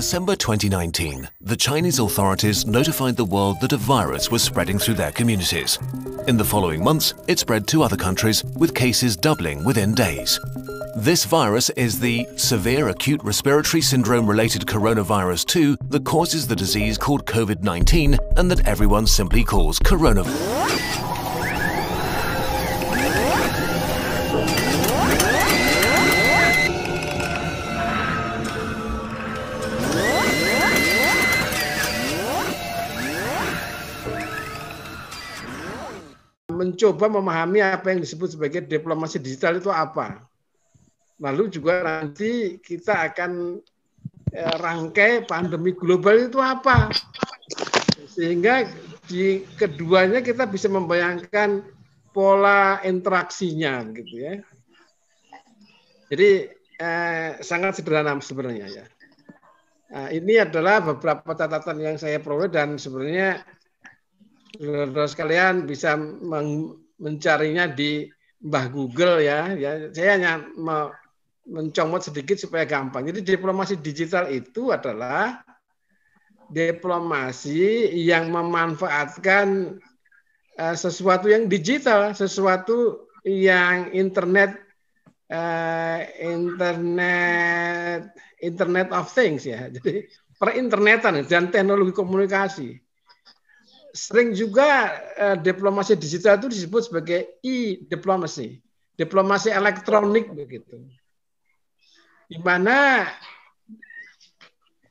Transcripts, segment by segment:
December 2019, the Chinese authorities notified the world that a virus was spreading through their communities. In the following months, it spread to other countries, with cases doubling within days. This virus is the severe acute respiratory syndrome-related coronavirus 2 that causes the disease called COVID-19 and that everyone simply calls coronavirus. Mencoba memahami apa yang disebut sebagai diplomasi digital itu apa. Lalu juga nanti kita akan rangkai pandemi global itu apa. Sehingga di keduanya kita bisa membayangkan pola interaksinya gitu ya. Jadi sangat sederhana sebenarnya ya. Ini adalah beberapa catatan yang saya peroleh dan sebenarnya saudara sekalian bisa mencarinya di Mbah Google ya. Saya hanya mencomot sedikit supaya gampang. Jadi diplomasi digital itu adalah diplomasi yang memanfaatkan sesuatu yang digital, sesuatu yang internet of things ya. Jadi perinternetan dan teknologi komunikasi. Sering juga diplomasi digital itu disebut sebagai e-diplomasi, diplomasi elektronik begitu. Di mana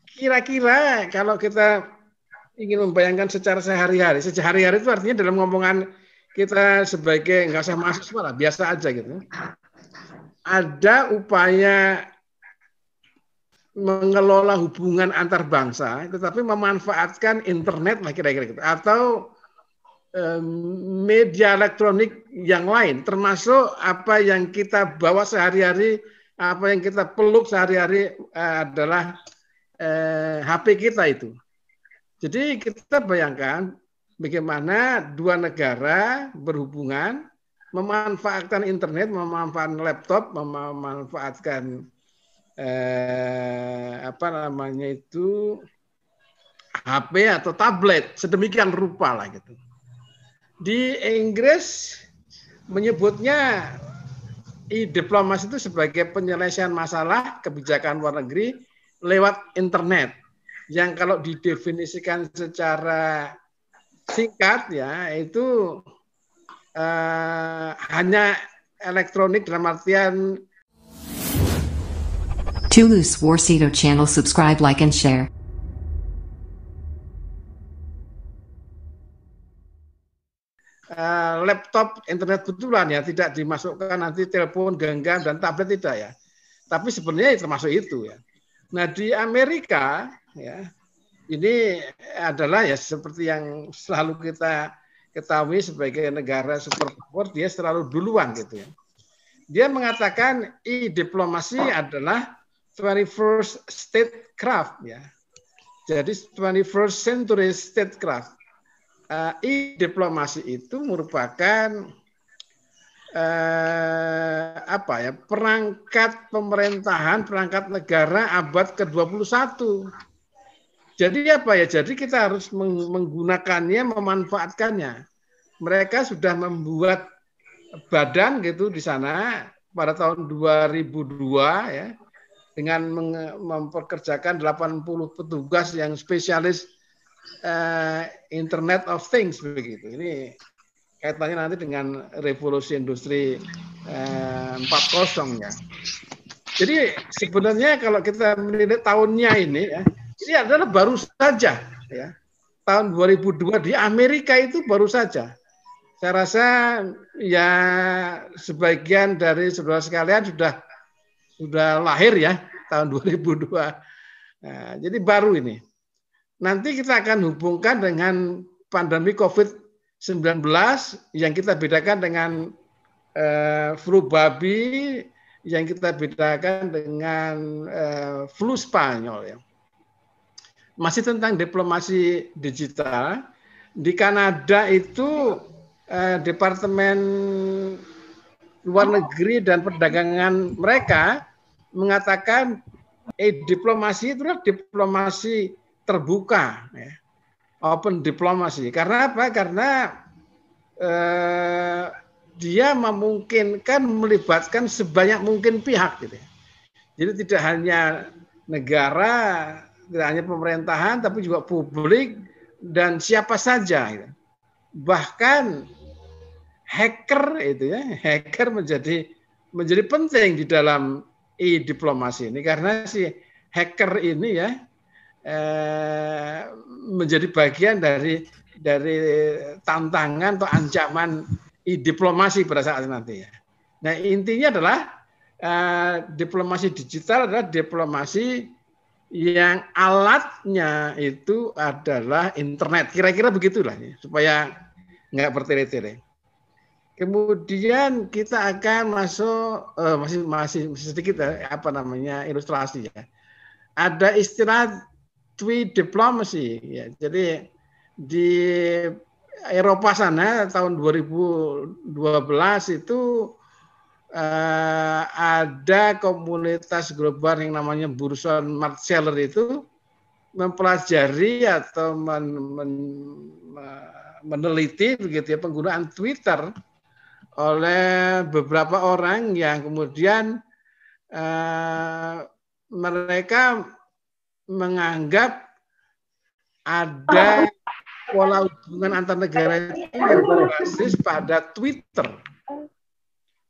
kira-kira kalau kita ingin membayangkan secara sehari-hari itu artinya dalam ngomongan kita sebagai nggak usah mahasiswa lah, biasa aja gitu. Ada upaya mengelola hubungan antar bangsa, tetapi memanfaatkan internet lah kira-kira gitu, atau media elektronik yang lain, termasuk apa yang kita bawa sehari-hari, apa yang kita peluk sehari-hari adalah HP kita itu. Jadi kita bayangkan bagaimana dua negara berhubungan, memanfaatkan internet, memanfaatkan laptop, memanfaatkan HP atau tablet sedemikian rupa lah gitu. Di Inggris menyebutnya e-diplomasi itu sebagai penyelesaian masalah kebijakan luar negeri lewat internet, yang kalau didefinisikan secara singkat ya itu hanya elektronik dalam artian Tulus Warsito channel, subscribe, like and share. Laptop internet betulan ya, tidak dimasukkan nanti telepon, genggam dan tablet tidak ya. Tapi sebenarnya termasuk itu ya. Nah di Amerika ya ini adalah ya seperti yang selalu kita ketahui sebagai negara superpower, dia selalu duluan gitu ya. Dia mengatakan e-diplomasi adalah 21st statecraft ya. Jadi 21st century statecraft. E-diplomasi itu merupakan perangkat pemerintahan, perangkat negara abad ke-21. Jadi apa ya? Jadi kita harus menggunakannya, memanfaatkannya. Mereka sudah membuat badan gitu di sana pada tahun 2002 ya. Dengan memperkerjakan 80 petugas yang spesialis Internet of Things begitu. Ini kaitannya nanti dengan revolusi industri 4.0 ya. Jadi sebenarnya kalau kita melihat tahunnya ini adalah baru saja ya. Tahun 2002 di Amerika itu baru saja. Saya rasa ya sebagian dari saudara sekalian sudah lahir ya tahun 2002. Nah, jadi baru ini. Nanti kita akan hubungkan dengan pandemi COVID-19 yang kita bedakan dengan flu babi, yang kita bedakan dengan flu Spanyol ya. Masih tentang diplomasi digital. Di Kanada itu Departemen Luar Negeri dan Perdagangan mereka mengatakan diplomasi itu adalah diplomasi terbuka, ya. Open diplomasi. Karena apa? Karena dia memungkinkan melibatkan sebanyak mungkin pihak, gitu. Jadi tidak hanya negara, tidak hanya pemerintahan, tapi juga publik dan siapa saja. Gitu. Bahkan hacker itu ya, hacker menjadi penting di dalam diplomasi ini karena si hacker ini ya menjadi bagian dari tantangan atau ancaman diplomasi pada saat nanti ya. Nah intinya adalah diplomasi digital adalah diplomasi yang alatnya itu adalah internet. Kira-kira begitulah ya, supaya nggak bertele-tele. Kemudian kita akan masuk masih sedikit ilustrasi ya. Ada istilah tweet diplomacy ya. Jadi di Eropa sana tahun 2012 itu ada komunitas global yang namanya Burson Marsteller itu mempelajari atau meneliti begitu ya penggunaan Twitter oleh beberapa orang yang kemudian mereka menganggap ada pola hubungan antar negara itu yang berbasis pada Twitter.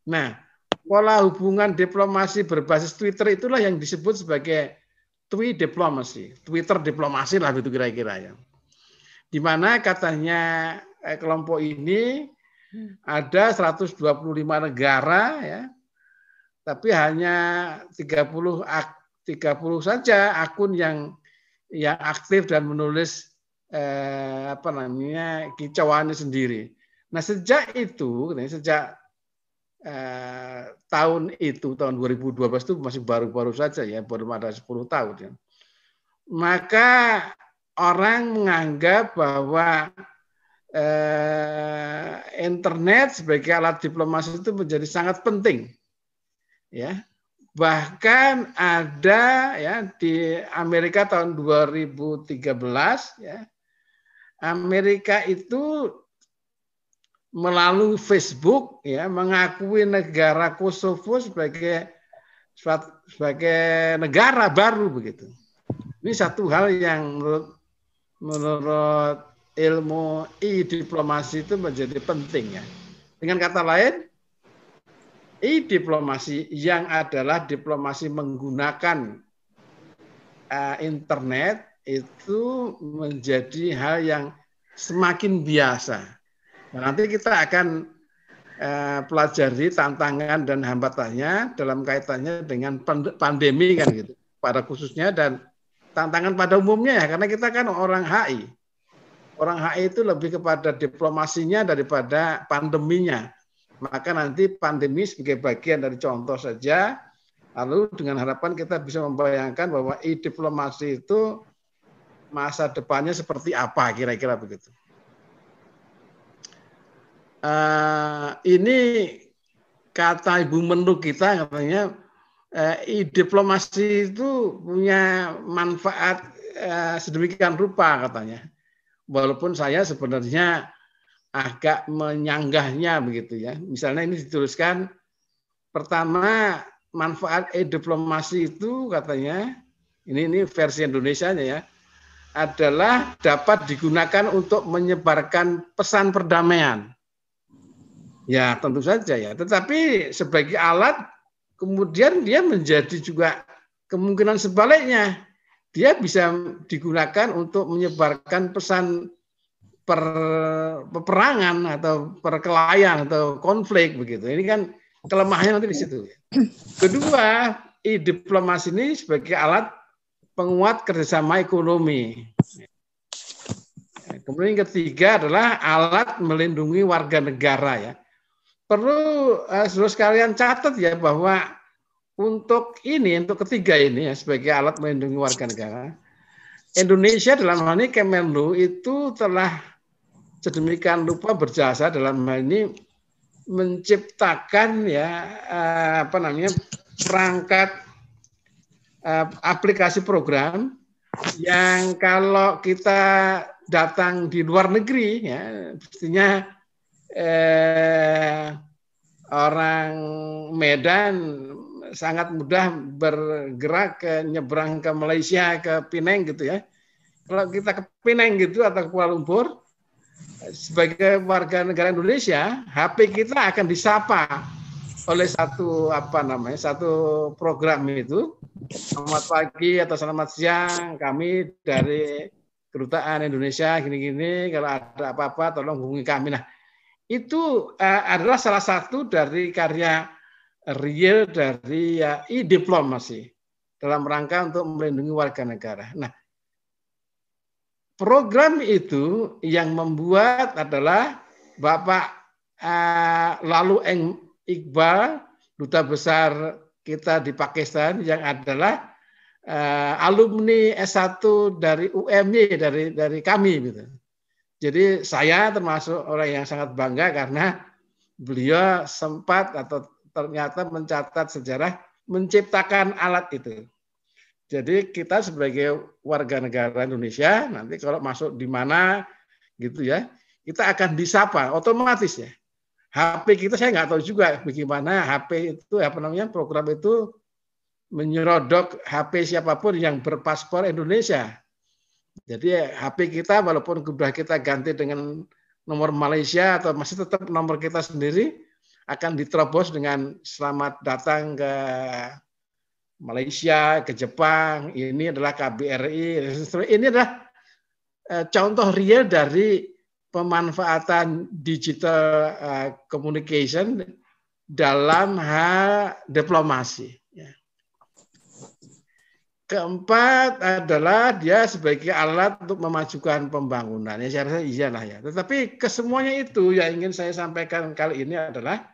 Nah, pola hubungan diplomasi berbasis Twitter itulah yang disebut sebagai tweet diplomacy, Twitter diplomasi lah itu kira-kira ya. Di mana katanya kelompok ini ada 125 negara ya, tapi hanya 30 saja akun yang aktif dan menulis kicauannya sendiri. Nah sejak tahun 2012 itu masih baru-baru saja ya, baru ada 10 tahun ya. Maka orang menganggap bahwa internet sebagai alat diplomasi itu menjadi sangat penting, ya. Bahkan ada ya di Amerika tahun 2013 ya, Amerika itu melalui Facebook ya mengakui negara Kosovo sebagai negara baru begitu. Ini satu hal yang menurut ilmu diplomasi itu menjadi penting ya. Dengan kata lain, diplomasi yang adalah diplomasi menggunakan internet itu menjadi hal yang semakin biasa. Nah, nanti kita akan pelajari tantangan dan hambatannya dalam kaitannya dengan pandemi kan gitu, pada khususnya dan tantangan pada umumnya ya, karena kita kan orang HI. Orang HI itu lebih kepada diplomasinya daripada pandeminya. Maka nanti pandemi sebagai bagian dari contoh saja. Lalu dengan harapan kita bisa membayangkan bahwa diplomasi itu masa depannya seperti apa kira-kira begitu. Ini kata Ibu Menlu kita katanya diplomasi itu punya manfaat sedemikian rupa katanya. Walaupun saya sebenarnya agak menyanggahnya begitu ya. Misalnya ini dituliskan pertama manfaat diplomasi itu katanya ini versi Indonesianya ya adalah dapat digunakan untuk menyebarkan pesan perdamaian. Ya tentu saja ya. Tetapi sebagai alat kemudian dia menjadi juga kemungkinan sebaliknya. Dia bisa digunakan untuk menyebarkan pesan peperangan atau perkelahian atau konflik begitu. Ini kan kelemahannya nanti di situ. Kedua, diplomasi ini sebagai alat penguat kerjasama ekonomi. Kemudian yang ketiga adalah alat melindungi warga negara ya. Perlu saudara sekalian catat ya bahwa untuk ketiga ini ya sebagai alat melindungi warga negara, Indonesia dalam hal ini Kemenlu itu telah sedemikian rupa berjasa dalam hal ini menciptakan ya perangkat aplikasi program yang kalau kita datang di luar negeri, ya, pastinya orang Medan sangat mudah bergerak nyebrang ke Malaysia, ke Penang gitu ya. Kalau kita ke Penang gitu atau ke Kuala Lumpur, sebagai warga negara Indonesia, HP kita akan disapa oleh satu program itu. Selamat pagi atau selamat siang, kami dari Kedutaan Indonesia gini-gini, kalau ada apa-apa tolong hubungi kami. Nah, itu adalah salah satu dari karya real dari e-diplomasi dalam rangka untuk melindungi warga negara. Nah, program itu yang membuat adalah Bapak Lalu Eng Iqbal, duta besar kita di Pakistan, yang adalah alumni S1 dari UMY, dari kami gitu. Jadi saya termasuk orang yang sangat bangga karena beliau sempat atau ternyata mencatat sejarah menciptakan alat itu. Jadi kita sebagai warga negara Indonesia nanti kalau masuk di mana gitu ya, kita akan disapa otomatis ya. HP kita saya nggak tahu juga bagaimana HP itu program itu menyerodok HP siapapun yang berpaspor Indonesia. Jadi HP kita walaupun sudah kita ganti dengan nomor Malaysia atau masih tetap nomor kita sendiri akan diterobos dengan selamat datang ke Malaysia, ke Jepang, ini adalah KBRI. Ini adalah contoh real dari pemanfaatan digital communication dalam hal diplomasi. Keempat adalah dia sebagai alat untuk memajukan pembangunan. Ya, saya rasa iyalah ya. Tetapi kesemuanya itu yang ingin saya sampaikan kali ini adalah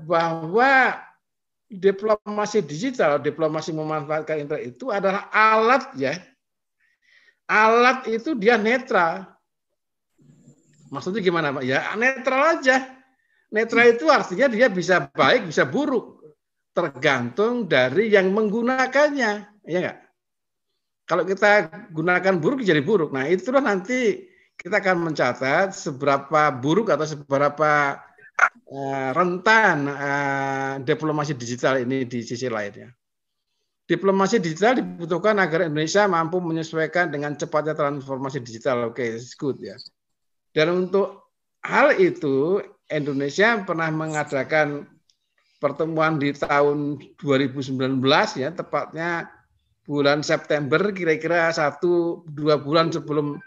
bahwa diplomasi digital, diplomasi memanfaatkan internet itu adalah alat ya. Alat itu dia netral. Maksudnya gimana Pak? Ya netral aja. Netral itu artinya dia bisa baik, bisa buruk. Tergantung dari yang menggunakannya, ya enggak? Kalau kita gunakan buruk jadi buruk. Nah, itulah nanti kita akan mencatat seberapa buruk atau seberapa rentan diplomasi digital ini di sisi lainnya. Diplomasi digital dibutuhkan agar Indonesia mampu menyesuaikan dengan cepatnya transformasi digital. Oke, it's good ya. Dan untuk hal itu Indonesia pernah mengadakan pertemuan di tahun 2019 ya, tepatnya bulan September, kira-kira 1-2 bulan sebelum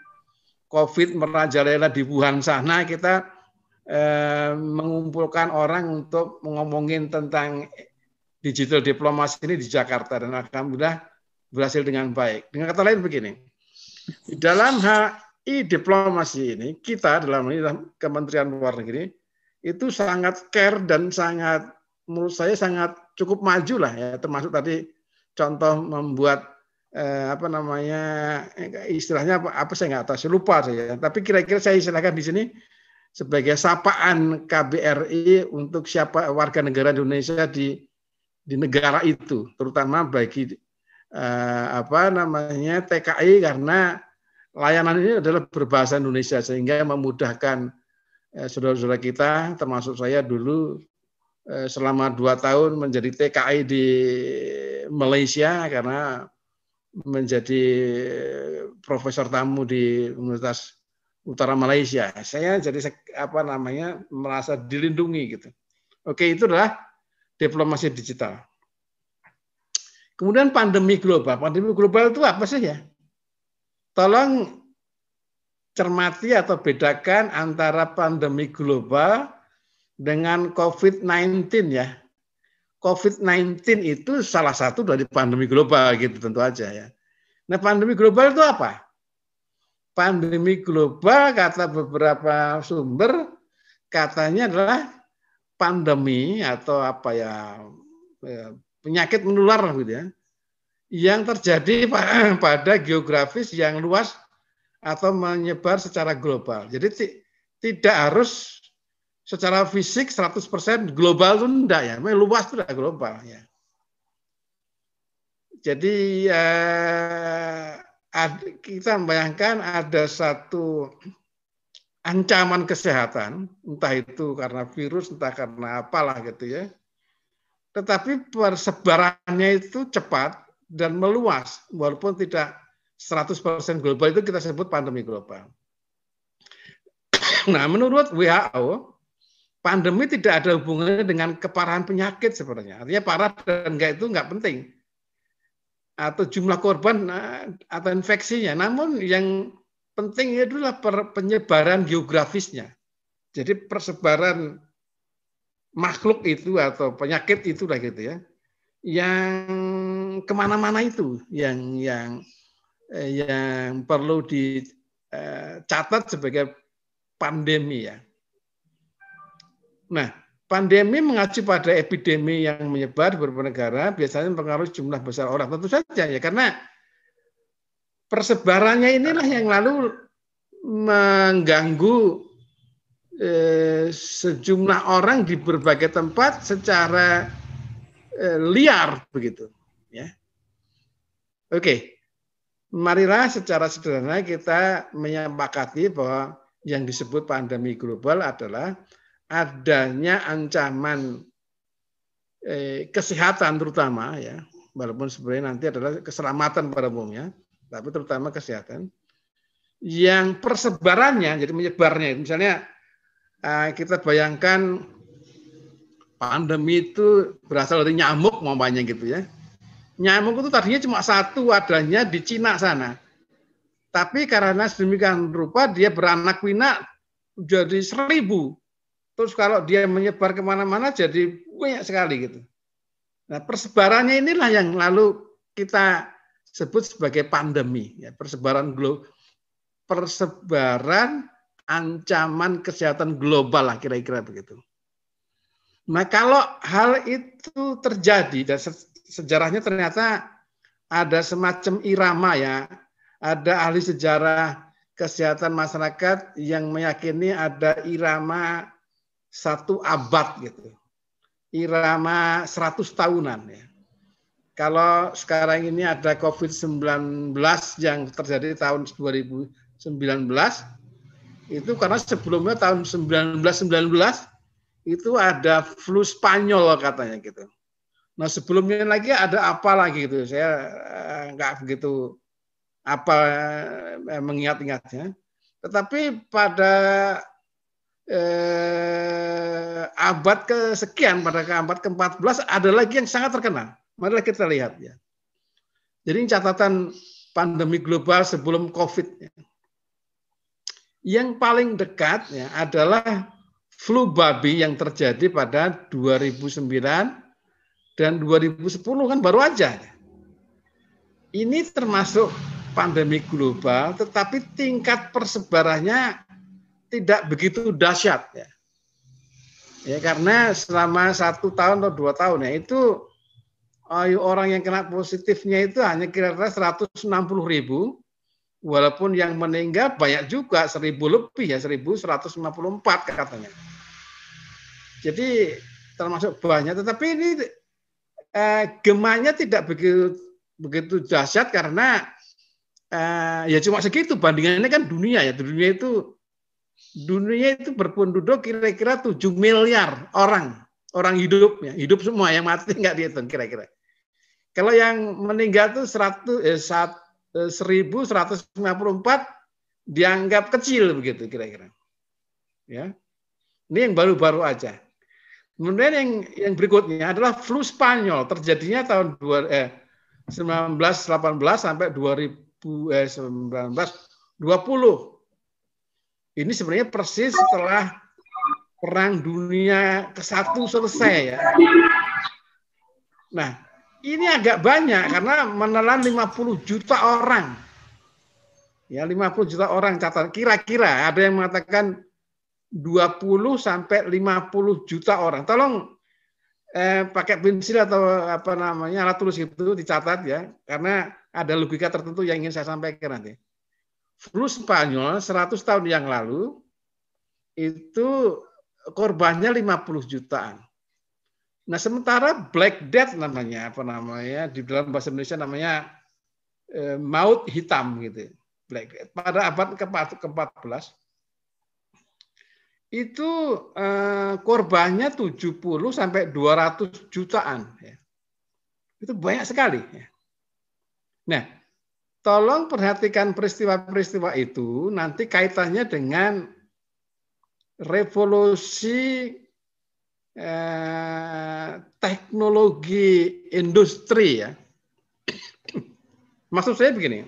COVID merajalela di Wuhan sana, kita mengumpulkan orang untuk ngomongin tentang digital diplomasi ini di Jakarta, dan alhamdulillah berhasil dengan baik. Dengan kata lain begini, di dalam hal e-diplomasi ini kita dalam Kementerian Luar Negeri itu sangat care dan sangat, menurut saya sangat cukup maju lah ya, termasuk tadi contoh membuat istilahnya apa saya nggak tahu, saya lupa saya. Tapi kira-kira saya istilahkan di sini sebagai sapaan KBRI untuk siapa warga negara Indonesia di negara itu, terutama bagi TKI, karena layanan ini adalah berbahasa Indonesia sehingga memudahkan saudara-saudara kita, termasuk saya dulu selama 2 tahun menjadi TKI di Malaysia karena menjadi profesor tamu di Universitas Utara Malaysia. Saya jadi merasa dilindungi gitu. Oke, itu adalah diplomasi digital. Kemudian pandemi global. Pandemi global itu apa sih ya? Tolong cermati atau bedakan antara pandemi global dengan COVID-19 ya. COVID-19 itu salah satu dari pandemi global gitu tentu aja ya. Nah, pandemi global itu apa? Pandemi global kata beberapa sumber katanya adalah pandemi atau penyakit menular gitu ya, yang terjadi pada geografis yang luas atau menyebar secara global. Jadi tidak harus secara fisik 100% global itu enggak ya, luas itu enggak global ya. Jadi kita membayangkan ada satu ancaman kesehatan, entah itu karena virus, entah karena apalah gitu ya. Tetapi persebarannya itu cepat dan meluas, walaupun tidak 100% global, itu kita sebut pandemi global. Nah, menurut WHO, pandemi tidak ada hubungannya dengan keparahan penyakit sebenarnya. Artinya parah dan enggak itu enggak penting. Atau jumlah korban atau infeksinya. Namun yang penting adalah penyebaran geografisnya. Jadi persebaran makhluk itu atau penyakit itu lah gitu ya. Yang kemana-mana itu yang perlu dicatat sebagai pandemi ya. Nah, pandemi mengacu pada epidemi yang menyebar di beberapa negara, biasanya mempengaruhi jumlah besar orang. Tentu saja ya, karena persebarannya inilah yang lalu mengganggu sejumlah orang di berbagai tempat secara liar begitu. Ya. Oke, marilah secara sederhana kita menyepakati bahwa yang disebut pandemi global adalah adanya ancaman kesehatan terutama ya, walaupun sebenarnya nanti adalah keselamatan pada umumnya, tapi terutama kesehatan yang persebarannya jadi menyebarnya. Misalnya kita bayangkan pandemi itu berasal dari nyamuk umpamanya gitu ya. Nyamuk itu tadinya cuma satu adanya di Cina sana, tapi karena sedemikian rupa dia beranak pinak jadi 1000. Terus kalau dia menyebar kemana-mana jadi banyak sekali gitu. Nah, persebarannya inilah yang lalu kita sebut sebagai pandemi. Ya, persebaran ancaman kesehatan global lah kira-kira begitu. Nah, kalau hal itu terjadi dan sejarahnya ternyata ada semacam irama ya. Ada ahli sejarah kesehatan masyarakat yang meyakini ada irama 1 abad gitu. Irama 100 tahunan ya. Kalau sekarang ini ada COVID-19 yang terjadi tahun 2019, itu karena sebelumnya tahun 1919 itu ada flu Spanyol katanya gitu. Nah sebelumnya lagi ada apa lagi gitu. Saya nggak begitu mengingat-ingatnya. Tetapi pada abad kesekian, pada abad ke-14 ada lagi yang sangat terkenal. Marilah kita lihat ya. Jadi catatan pandemi global sebelum COVID. Ya. Yang paling dekat ya adalah flu babi yang terjadi pada 2009 dan 2010 kan baru aja. Ini termasuk pandemi global, tetapi tingkat persebarannya tidak begitu dahsyat ya. Ya karena selama 1 tahun atau 2 tahun ya itu orang yang kena positifnya itu hanya kira-kira 160.000, walaupun yang meninggal banyak juga 1.000 lebih ya 1.154 katanya. Jadi termasuk banyak, tetapi ini gemanya tidak begitu dahsyat karena ya cuma segitu bandingannya kan dunia ya. Dunia itu berpenduduk kira-kira 7 miliar orang hidup ya. Hidup semua, yang mati nggak dihitung kira-kira. Kalau yang meninggal itu 1.154 dianggap kecil begitu kira-kira. Ya. Ini yang baru-baru aja. Kemudian yang berikutnya adalah flu Spanyol, terjadinya tahun 1918 sampai 1920. Ini sebenarnya persis setelah Perang Dunia ke-1 selesai ya. Nah, ini agak banyak karena menelan 50 juta orang. Ya, 50 juta orang catatan. Kira-kira ada yang mengatakan 20 sampai 50 juta orang. Tolong pakai pensil atau apa namanya alat tulis itu dicatat ya, karena ada logika tertentu yang ingin saya sampaikan nanti. Flu Spanyol 100 tahun yang lalu itu korbannya 50 jutaan. Nah, sementara Black Death namanya, di dalam bahasa Indonesia namanya maut hitam gitu. Black Death. Pada abad ke-14 itu korbannya 70 sampai 200 jutaan. Ya. Itu banyak sekali. Ya. Nah, tolong perhatikan peristiwa-peristiwa itu nanti kaitannya dengan revolusi teknologi industri ya. Maksud saya begini,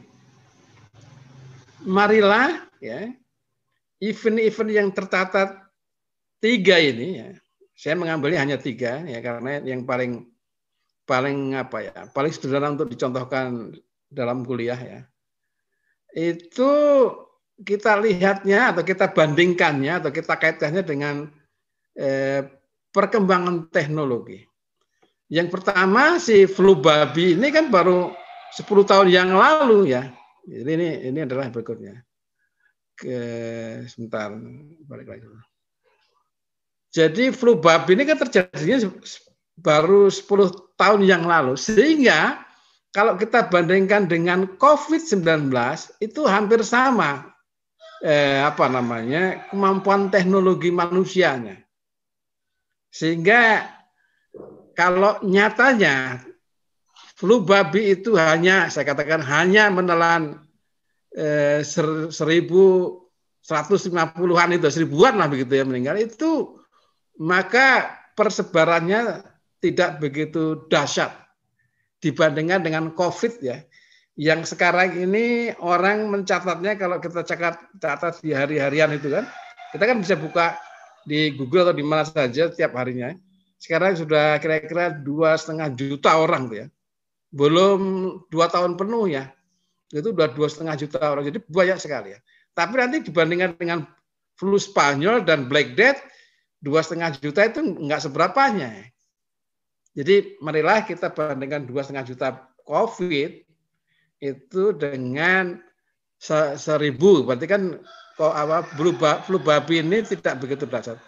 marilah ya event-event yang tercatat 3 ini ya, saya mengambilnya hanya 3 ya karena yang paling sederhana untuk dicontohkan dalam kuliah ya. Itu kita lihatnya atau kita bandingkannya atau kita kaitkannya dengan perkembangan teknologi. Yang pertama si flu babi ini kan baru 10 tahun yang lalu ya. Jadi ini adalah berikutnya. Sebentar balik lagi dulu. Jadi flu babi ini kan terjadinya baru 10 tahun yang lalu. Sehingga kalau kita bandingkan dengan COVID-19 itu hampir sama kemampuan teknologi manusianya. Sehingga kalau nyatanya flu babi itu saya katakan hanya menelan 1.150-an itu, 1000-an lah begitu ya meninggal itu, maka persebarannya tidak begitu dahsyat dibandingkan dengan COVID ya. Yang sekarang ini orang mencatatnya kalau kita catat di hari-harian itu kan, kita kan bisa buka di Google atau di mana saja tiap harinya. Sekarang sudah kira-kira 2,5 juta orang tuh ya. Belum 2 tahun penuh ya. Itu udah 2,5 juta orang. Jadi banyak sekali ya. Tapi nanti dibandingkan dengan flu Spanyol dan Black Death, 2,5 juta itu enggak seberapanya. Jadi marilah kita bandingkan 2,5 juta COVID itu dengan 1.000. Berarti kan flu babi ini tidak begitu dahsyat.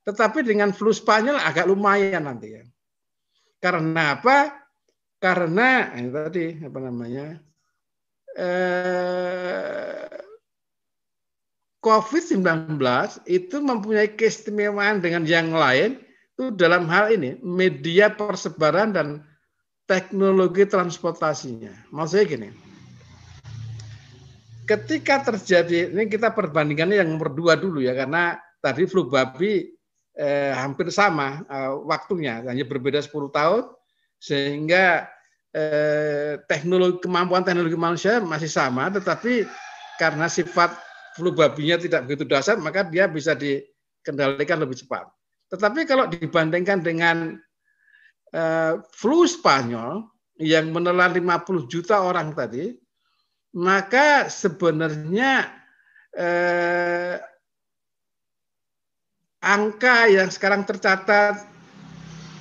Tetapi dengan flu Spanyol agak lumayan nanti ya. Karena apa? Karena ini tadi COVID-19 itu mempunyai keistimewaan dengan yang lain itu dalam hal ini media persebaran dan teknologi transportasinya. Maksudnya gini, ketika terjadi, ini kita perbandingannya yang nomor 2 dulu ya, karena tadi flu babi hampir sama waktunya, hanya berbeda 10 tahun, sehingga kemampuan teknologi manusia masih sama, tetapi karena sifat flu babinya tidak begitu dahsyat, maka dia bisa dikendalikan lebih cepat. Tetapi kalau dibandingkan dengan flu Spanyol yang menelan 50 juta orang tadi, maka sebenarnya angka yang sekarang tercatat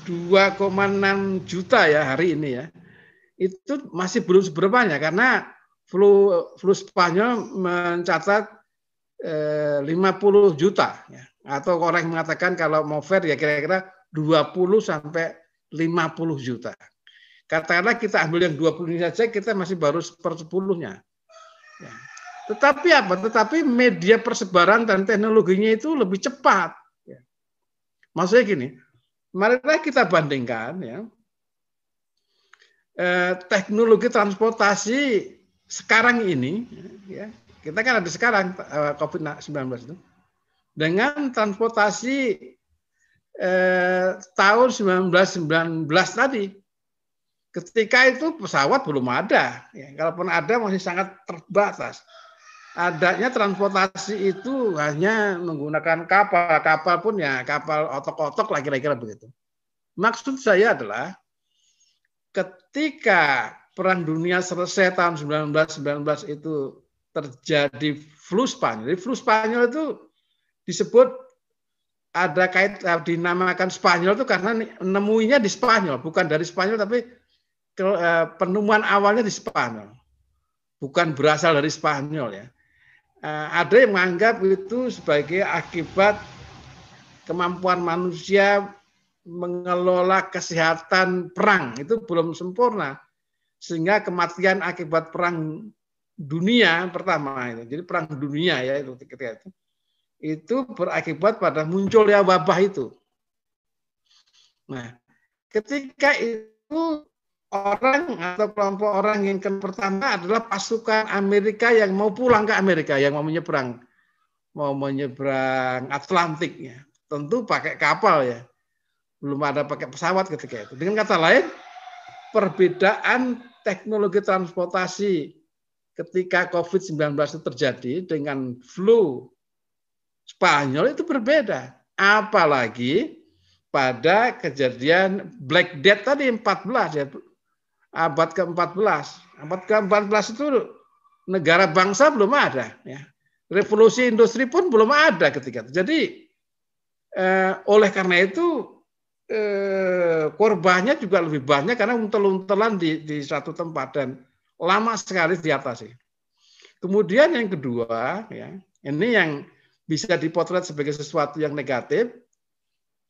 2,6 juta ya hari ini ya, itu masih belum seberapanya karena flu Spanyol mencatat 50 juta ya. Atau orang yang mengatakan kalau mau fair ya kira-kira 20 sampai 50 juta. Katakanlah kita ambil yang 20 ini saja, kita masih baru 1/10-nya. Ya. Tetapi apa? Tetapi media persebaran dan teknologinya itu lebih cepat. Ya. Maksudnya gini, marilah kita bandingkan ya, teknologi transportasi sekarang ini, ya, kita kan ada sekarang COVID-19 itu, dengan transportasi tahun 1919 tadi. Ketika itu pesawat belum ada, ya, kalaupun ada masih sangat terbatas. Adanya transportasi itu hanya menggunakan kapal pun ya kapal otok-otok lah kira-kira begitu. Maksud saya adalah ketika Perang Dunia selesai tahun 1919 itu terjadi flu Spanyol. Jadi flu Spanyol itu disebut ada dinamakan Spanyol itu karena nemuinya di Spanyol, bukan dari Spanyol tapi penemuan awalnya di Spanyol, bukan berasal dari Spanyol ya. Ada yang menganggap itu sebagai akibat kemampuan manusia mengelola kesehatan perang itu belum sempurna, sehingga kematian akibat perang dunia pertama itu, jadi perang dunia ya itu ketika itu berakibat pada munculnya wabah itu. Nah, ketika itu orang atau kelompok orang yang pertama adalah pasukan Amerika yang mau pulang ke Amerika, yang mau menyeberang Atlantik ya. Tentu pakai kapal ya. Belum ada pakai pesawat ketika itu. Dengan kata lain, perbedaan teknologi transportasi ketika COVID-19 itu terjadi dengan flu Spanyol itu berbeda. Apalagi pada kejadian Black Death tadi 14 ya. Abad ke-14. Abad ke-14 itu negara bangsa belum ada ya. Revolusi industri pun belum ada ketika itu. Jadi oleh karena itu korbannya juga lebih banyak karena untel-untelan di satu tempat dan lama sekali diatasi. Kemudian yang kedua, ya, ini yang bisa dipotret sebagai sesuatu yang negatif,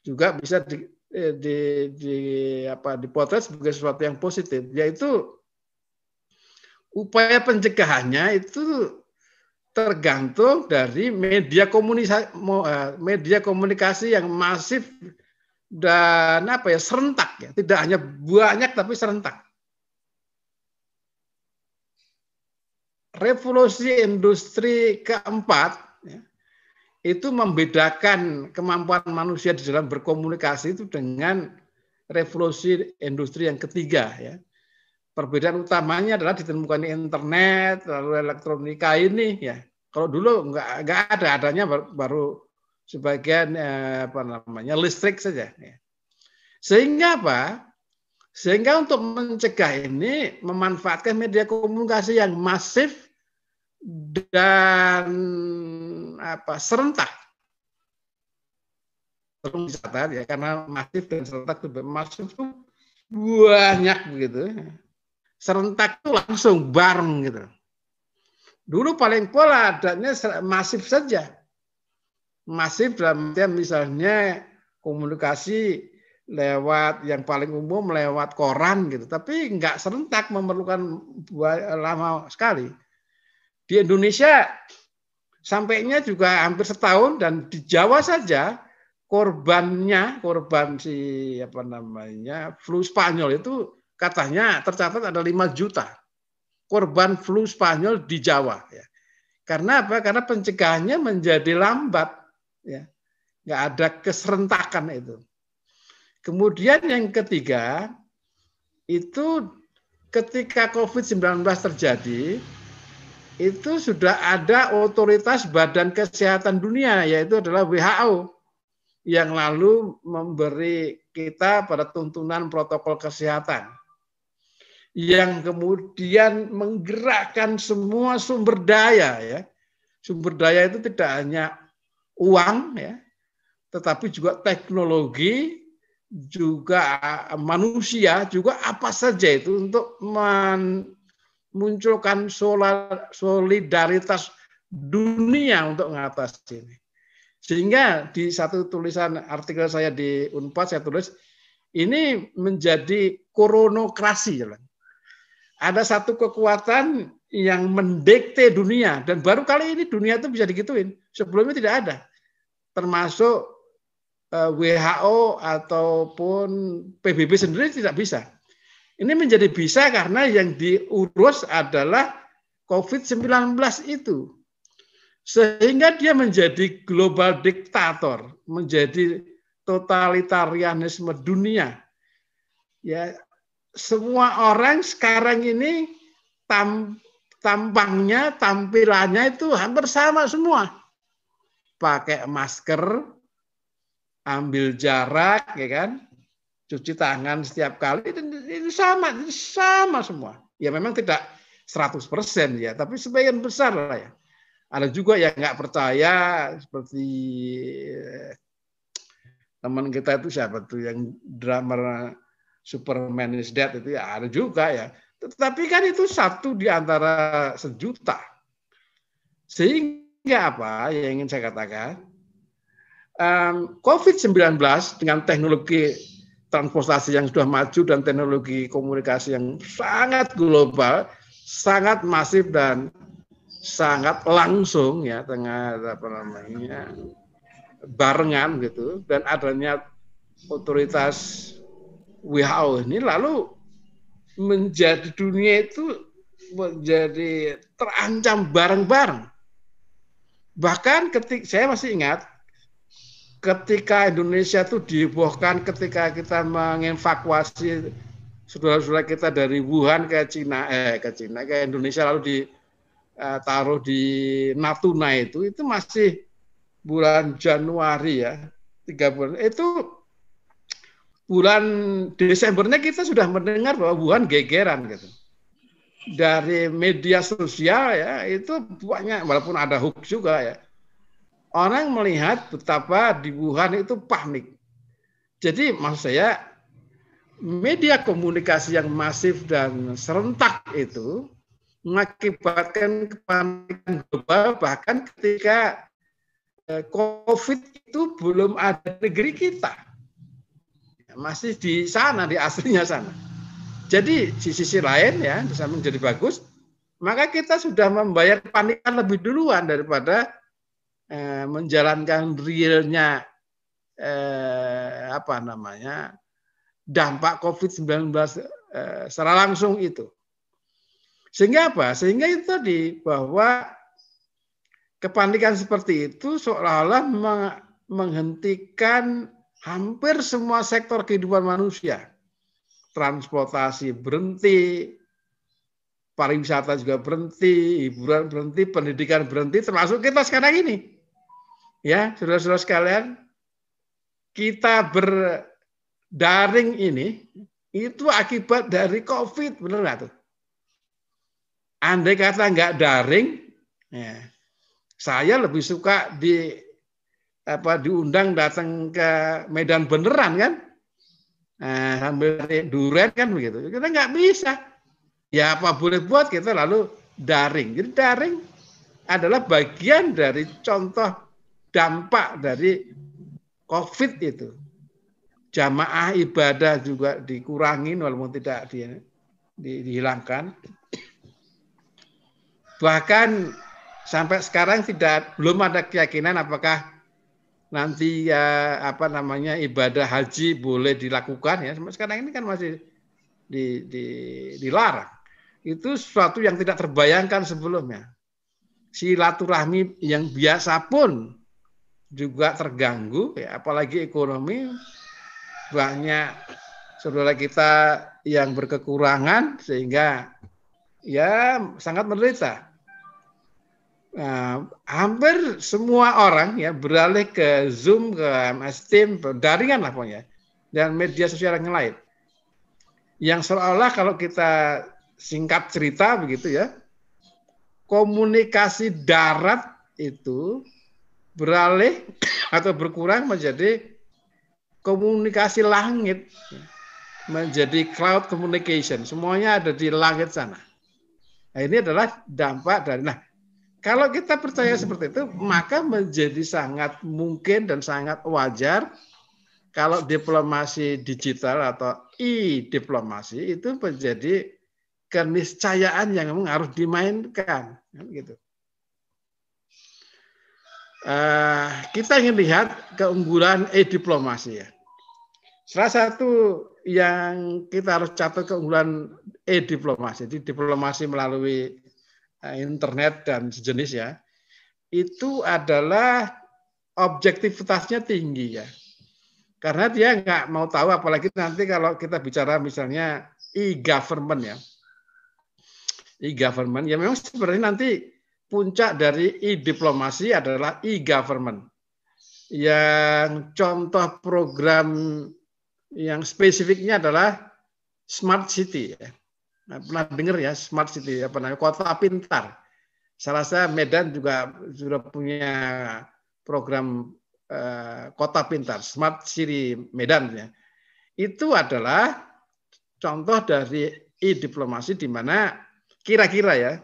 juga bisa dipotret sebagai sesuatu yang positif, yaitu upaya pencegahannya itu tergantung dari media komunikasi yang masif dan serentak ya, tidak hanya banyak tapi serentak. Revolusi industri keempat ya, itu membedakan kemampuan manusia di dalam berkomunikasi itu dengan revolusi industri yang ketiga ya. Perbedaan utamanya adalah ditemukan internet lalu elektronika ini ya. Kalau dulu nggak ada, adanya baru sebagian listrik saja. Sehingga apa? Sehingga untuk mencegah ini memanfaatkan media komunikasi yang masif dan serentak. Terus dicatat ya, karena masif dan serentak itu masif itu banyak begitu. Serentak itu langsung bareng gitu. Dulu paling pola adanya masif saja. Masif dalam artian misalnya komunikasi lewat yang paling umum lewat koran gitu, tapi nggak serentak, memerlukan lama sekali. Di Indonesia sampainya juga hampir setahun dan di Jawa saja korban flu Spanyol itu katanya tercatat ada 5 juta korban flu Spanyol di Jawa ya. Karena apa? Karena pencegahannya menjadi lambat. Ya, nggak ada keserentakan itu. Kemudian yang ketiga itu ketika COVID-19 terjadi itu sudah ada otoritas Badan Kesehatan Dunia yaitu adalah WHO yang lalu memberi kita pada tuntunan protokol kesehatan yang kemudian menggerakkan semua sumber daya ya. Sumber daya itu tidak hanya uang ya, tetapi juga teknologi, juga manusia, juga apa saja itu untuk memunculkan solidaritas dunia untuk mengatasi ini. Sehingga di satu tulisan artikel saya di Unpad saya tulis ini menjadi koronokrasi. Ada satu kekuatan yang mendikte dunia dan baru kali ini dunia itu bisa digituin. Sebelumnya tidak ada. Termasuk WHO ataupun PBB sendiri tidak bisa. Ini menjadi bisa karena yang diurus adalah COVID-19 itu. Sehingga dia menjadi global diktator, menjadi totalitarianisme dunia. Ya, semua orang sekarang ini tampangnya, tampilannya itu hampir sama semua. Pakai masker, ambil jarak, ya kan, cuci tangan setiap kali, itu sama semua. Ya memang tidak 100% ya, tapi sebagian besar lah ya. Ada juga yang nggak percaya seperti teman kita itu siapa tuh yang drummer Superman is Dead itu ya ada juga ya. Tetapi kan itu satu di antara sejuta. Sehingga apa yang ingin saya katakan? COVID-19 dengan teknologi transportasi yang sudah maju dan teknologi komunikasi yang sangat global, sangat masif dan sangat langsung ya, dengan barengan gitu, dan adanya otoritas WHO ini lalu menjadi dunia itu menjadi terancam bareng-bareng. Bahkan saya masih ingat ketika Indonesia itu dihebohkan ketika kita mengevakuasi saudara-saudara kita dari Wuhan ke Indonesia lalu ditaruh di Natuna itu masih bulan Januari ya, 3 bulan. Itu bulan Desembernya kita sudah mendengar bahwa Wuhan gegeran gitu. Dari media sosial ya, itu banyak, walaupun ada hoax juga ya. Orang melihat betapa di Wuhan itu panik. Jadi maksud saya, media komunikasi yang masif dan serentak itu mengakibatkan kepanikan global, bahkan ketika COVID itu belum ada di negeri kita. Masih di sana, di aslinya sana. Jadi di sisi lain ya, bisa menjadi bagus, maka kita sudah membayar panikan lebih duluan daripada menjalankan realnya dampak COVID-19 secara langsung itu. Sehingga apa? Sehingga itu tadi bahwa kepanikan seperti itu seolah-olah menghentikan hampir semua sektor kehidupan manusia. Transportasi berhenti, pariwisata juga berhenti, hiburan berhenti, pendidikan berhenti, termasuk kita sekarang ini. Ya, saudara-saudara sekalian, kita berdaring ini itu akibat dari COVID, benar nggak tuh? Andai kata nggak daring, ya, saya lebih suka diundang datang ke Medan beneran kan? Sambil duren kan begitu. Kita nggak bisa. Ya apa boleh buat, kita lalu daring. Jadi daring adalah bagian dari contoh dampak dari COVID itu. Jamaah ibadah juga dikurangin walaupun tidak dihilangkan. Bahkan sampai sekarang belum ada keyakinan apakah nanti ibadah haji boleh dilakukan ya. Sekarang ini kan masih dilarang. Itu sesuatu yang tidak terbayangkan sebelumnya. Silaturahmi yang biasa pun juga terganggu, ya, apalagi ekonomi. Banyak saudara kita yang berkekurangan sehingga ya sangat menderita. Hampir semua orang ya beralih ke Zoom, ke MS Teams, daringan lah pokoknya, dan media sosial yang lain. Yang seolah-olah kalau kita singkat cerita begitu ya, komunikasi darat itu beralih atau berkurang menjadi komunikasi langit, menjadi cloud communication. Semuanya ada di langit sana. Nah, ini adalah dampak dari. Nah, kalau kita percaya seperti itu, maka menjadi sangat mungkin dan sangat wajar kalau diplomasi digital atau e-diplomasi itu menjadi keniscayaan yang memang harus dimainkan. Gitu. Kita ingin lihat keunggulan e-diplomasi ya. Salah satu yang kita harus catat keunggulan e-diplomasi, jadi diplomasi melalui internet dan sejenis ya, itu adalah objektivitasnya tinggi ya. Karena dia nggak mau tahu, apalagi nanti kalau kita bicara misalnya e-government ya. E-government ya memang sebenarnya nanti puncak dari e-diplomasi adalah e-government. Yang contoh program yang spesifiknya adalah smart city ya. Nah, pernah dengar ya smart city, kota pintar. Saya rasa Medan juga sudah punya program kota pintar, smart city Medan ya. Itu adalah contoh dari e-diplomasi di mana kira-kira ya,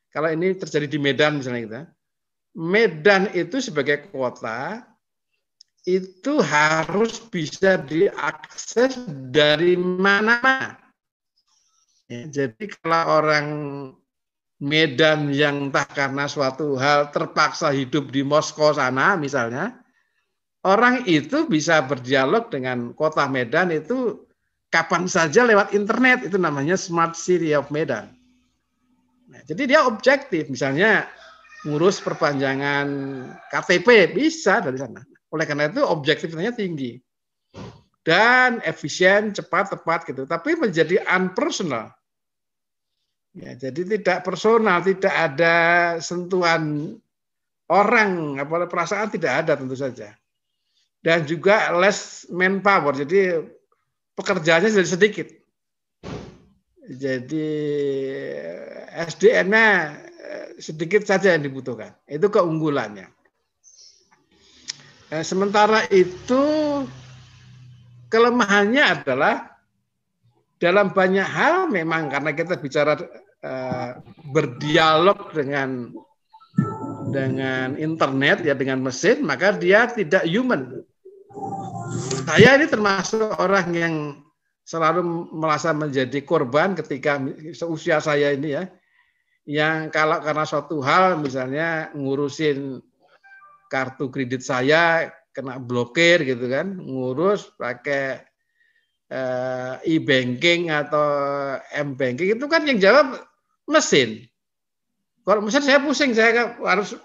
kalau ini terjadi di Medan misalnya kita, Medan itu sebagai kota itu harus bisa diakses dari mana-mana. Ya, jadi kalau orang Medan yang entah karena suatu hal terpaksa hidup di Moskow sana misalnya, orang itu bisa berdialog dengan kota Medan itu kapan saja lewat internet, itu namanya Smart City of Medan. Nah, jadi dia objektif, misalnya ngurus perpanjangan KTP bisa dari sana. Oleh karena itu objektivitasnya tinggi dan efisien, cepat, tepat gitu. Tapi menjadi unpersonal. Ya, jadi tidak personal, tidak ada sentuhan orang, apa perasaan tidak ada tentu saja. Dan juga less manpower, jadi pekerjaannya jadi sedikit. Jadi SDM-nya sedikit saja yang dibutuhkan. Itu keunggulannya. Sementara itu kelemahannya adalah dalam banyak hal memang karena kita bicara berdialog dengan internet ya, dengan mesin, maka dia tidak human. Saya ini termasuk orang yang selalu merasa menjadi korban ketika seusia saya ini ya, yang kalau karena suatu hal misalnya ngurusin kartu kredit saya kena blokir gitu kan, ngurus pakai e-banking atau m-banking itu kan yang jawab mesin. Kalau mesin saya pusing, saya harus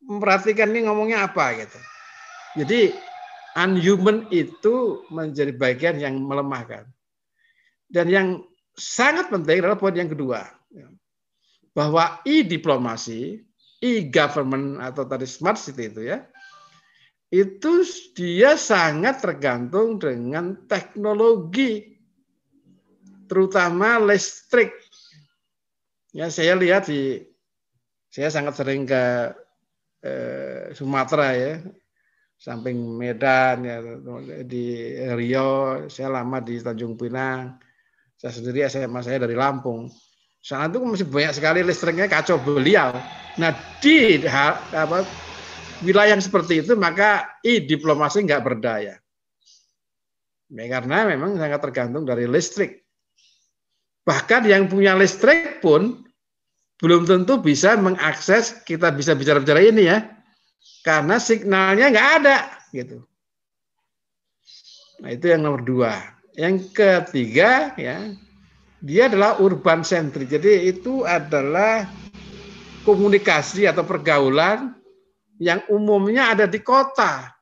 memperhatikan ini ngomongnya apa gitu. Jadi unhuman itu menjadi bagian yang melemahkan. Dan yang sangat penting adalah poin yang kedua, bahwa e-diplomasi, e-government atau tadi smart city itu ya, itu dia sangat tergantung dengan teknologi, terutama listrik. Ya, saya lihat saya sangat sering ke Sumatera ya, samping Medan ya, di Riau, saya lama di Tanjung Pinang, saya sendiri SMA saya dari Lampung. Sana itu masih banyak sekali listriknya kacau beliau. Nah di wilayah yang seperti itu maka diplomasi nggak berdaya. Ya, karena memang sangat tergantung dari listrik. Bahkan yang punya listrik pun belum tentu bisa mengakses kita bisa bicara-bicara ini ya, karena signalnya nggak ada gitu. Nah itu yang nomor dua. Yang ketiga ya, dia adalah urban centric. Jadi itu adalah komunikasi atau pergaulan yang umumnya ada di kota.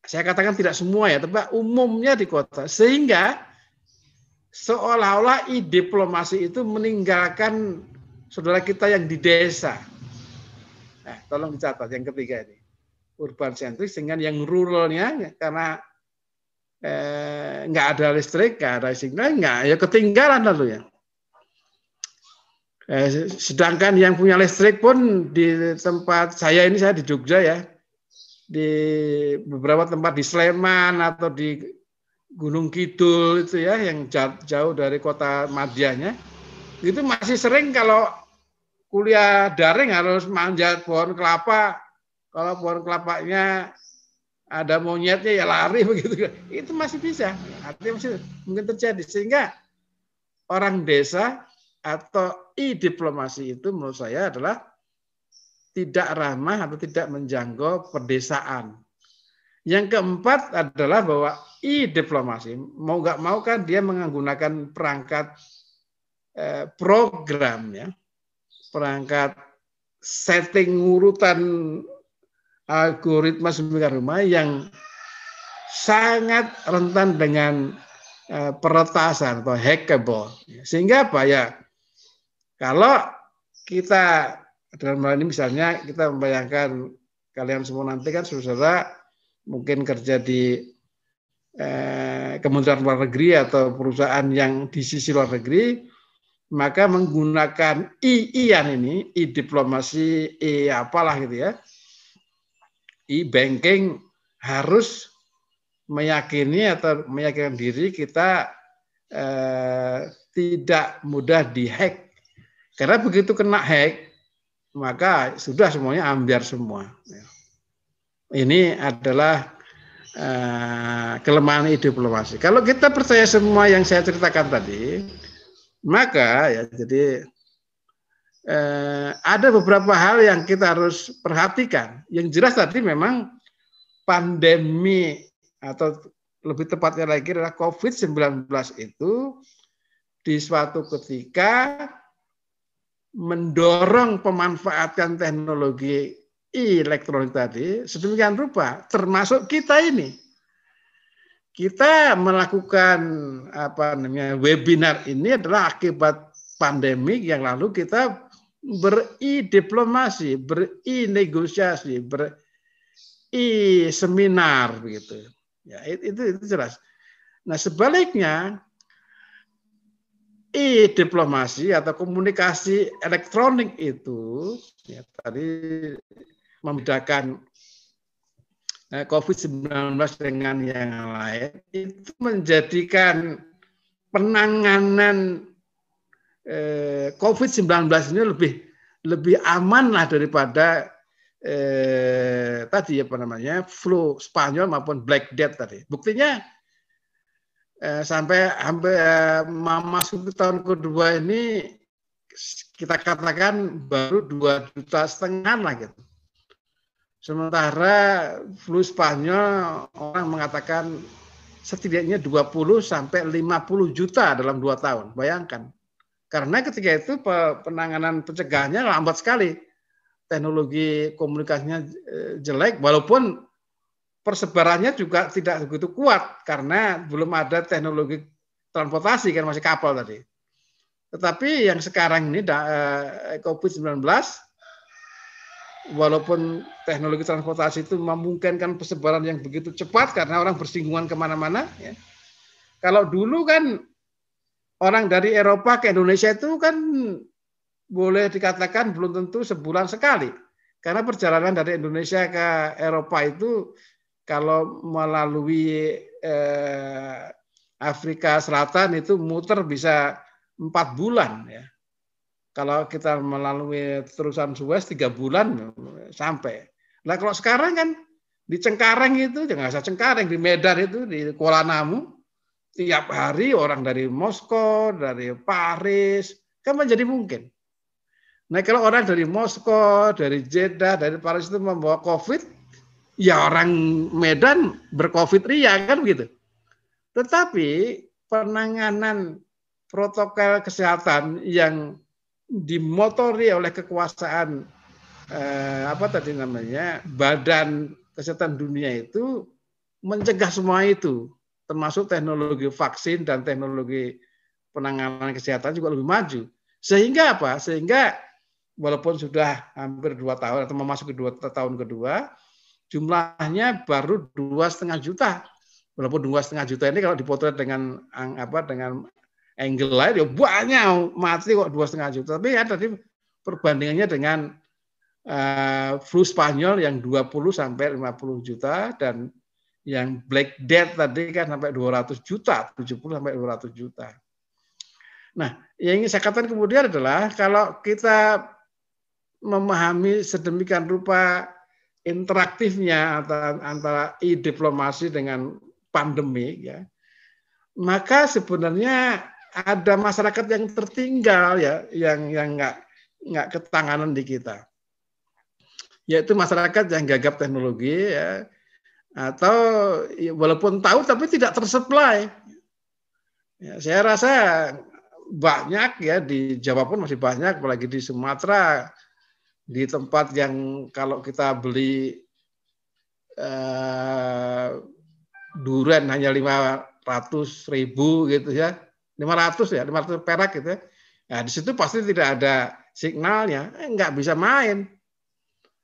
Saya katakan tidak semua ya, tapi umumnya di kota. Sehingga seolah-olah diplomasi itu meninggalkan saudara kita yang di desa. Nah, tolong dicatat yang ketiga ini. Urban centric dengan yang ruralnya karena nggak ada listrik, nggak ada signal, nggak ya ketinggalan lalu ya. Sedangkan yang punya listrik pun di tempat saya ini, saya di Jogja ya, di beberapa tempat di Sleman atau di Gunung Kidul itu ya, yang jauh dari kota Madianya, itu masih sering kalau kuliah daring harus manjat pohon kelapa. Kalau pohon kelapanya ada monyetnya ya lari begitu. Itu masih bisa. Artinya masih mungkin terjadi. Sehingga orang desa atau diplomasi itu menurut saya adalah tidak ramah atau tidak menjangkau pedesaan. Yang keempat adalah bahwa diplomasi mau nggak mau kan dia menggunakan perangkat program ya, perangkat setting urutan algoritma sedemikian rupa yang sangat rentan dengan peretasan atau hackable. Sehingga apa ya? Kalau kita dalam hal ini misalnya kita membayangkan kalian semua nanti kan saudara mungkin kerja di Kementerian Luar Negeri atau perusahaan yang di sisi luar negeri, maka menggunakan IAN ini, diplomasi, apalah gitu ya, banking harus meyakini atau meyakinkan diri kita tidak mudah dihack. Karena begitu kena hack, maka sudah semuanya ambiar semua. Ini adalah kelemahan diplomasi. Kalau kita percaya semua yang saya ceritakan tadi, maka ya jadi ada beberapa hal yang kita harus perhatikan. Yang jelas tadi memang pandemi atau lebih tepatnya lagi adalah COVID-19 itu di suatu ketika mendorong pemanfaatan teknologi elektronik tadi sedemikian rupa, termasuk kita ini. Kita melakukan webinar ini adalah akibat pandemi yang lalu kita diplomasi, negosiasi, seminar begitu. Ya, itu jelas. Nah, sebaliknya diplomasi atau komunikasi elektronik itu ya, tadi membedakan COVID-19 dengan yang lain itu menjadikan penanganan COVID-19 ini lebih aman lah daripada tadi flu Spanyol maupun Black Death tadi. Buktinya sampai hampir masuk ke tahun kedua ini kita katakan baru 2,5 juta lah gitu. Sementara flu Spanyol orang mengatakan setidaknya 20 sampai 50 juta dalam 2 tahun. Bayangkan. Karena ketika itu penanganan pencegahannya lambat sekali. Teknologi komunikasinya jelek walaupun persebarannya juga tidak begitu kuat karena belum ada teknologi transportasi kan masih kapal tadi. Tetapi yang sekarang ini COVID-19 walaupun teknologi transportasi itu memungkinkan persebaran yang begitu cepat karena orang bersinggungan kemana-mana. Ya. Kalau dulu kan orang dari Eropa ke Indonesia itu kan boleh dikatakan belum tentu sebulan sekali. Karena perjalanan dari Indonesia ke Eropa itu kalau melalui Afrika Selatan itu muter bisa 4 bulan ya. Kalau kita melalui terusan Suez 3 bulan sampai. Nah kalau sekarang kan di Cengkareng itu, jangan usah Cengkareng, di Medan itu, di Kuala Namu, tiap hari orang dari Moskow, dari Paris, kan menjadi mungkin. Nah kalau orang dari Moskow, dari Jeddah, dari Paris itu membawa COVID, ya orang Medan ber-COVID ria kan begitu. Tetapi penanganan protokol kesehatan yang dimotori oleh kekuasaan Badan Kesehatan Dunia itu mencegah semua itu, termasuk teknologi vaksin dan teknologi penanganan kesehatan juga lebih maju. Sehingga apa? Sehingga walaupun sudah hampir 2 tahun atau memasuki 2 tahun kedua, jumlahnya baru 2,5 juta. Walaupun 2,5 juta ini kalau dipotret dengan angle lain ya banyak mati kok 2,5 juta. Tapi ya tadi perbandingannya dengan flu Spanyol yang 20 sampai 50 juta dan yang Black Death tadi kan sampai 200 juta, 70 sampai 200 juta. Nah, yang ingin saya katakan kemudian adalah kalau kita memahami sedemikian rupa interaktifnya antara diplomasi dengan pandemi ya, maka sebenarnya ada masyarakat yang tertinggal ya, yang nggak ketanganan di kita, yaitu masyarakat yang gagap teknologi ya, atau ya, walaupun tahu tapi tidak tersuplai. Ya, saya rasa banyak ya di Jawa pun masih banyak, apalagi di Sumatera, di tempat yang kalau kita beli durian hanya 500.000 gitu ya, 500 perak gitu ya. Nah, di situ pasti tidak ada signalnya, nggak bisa main,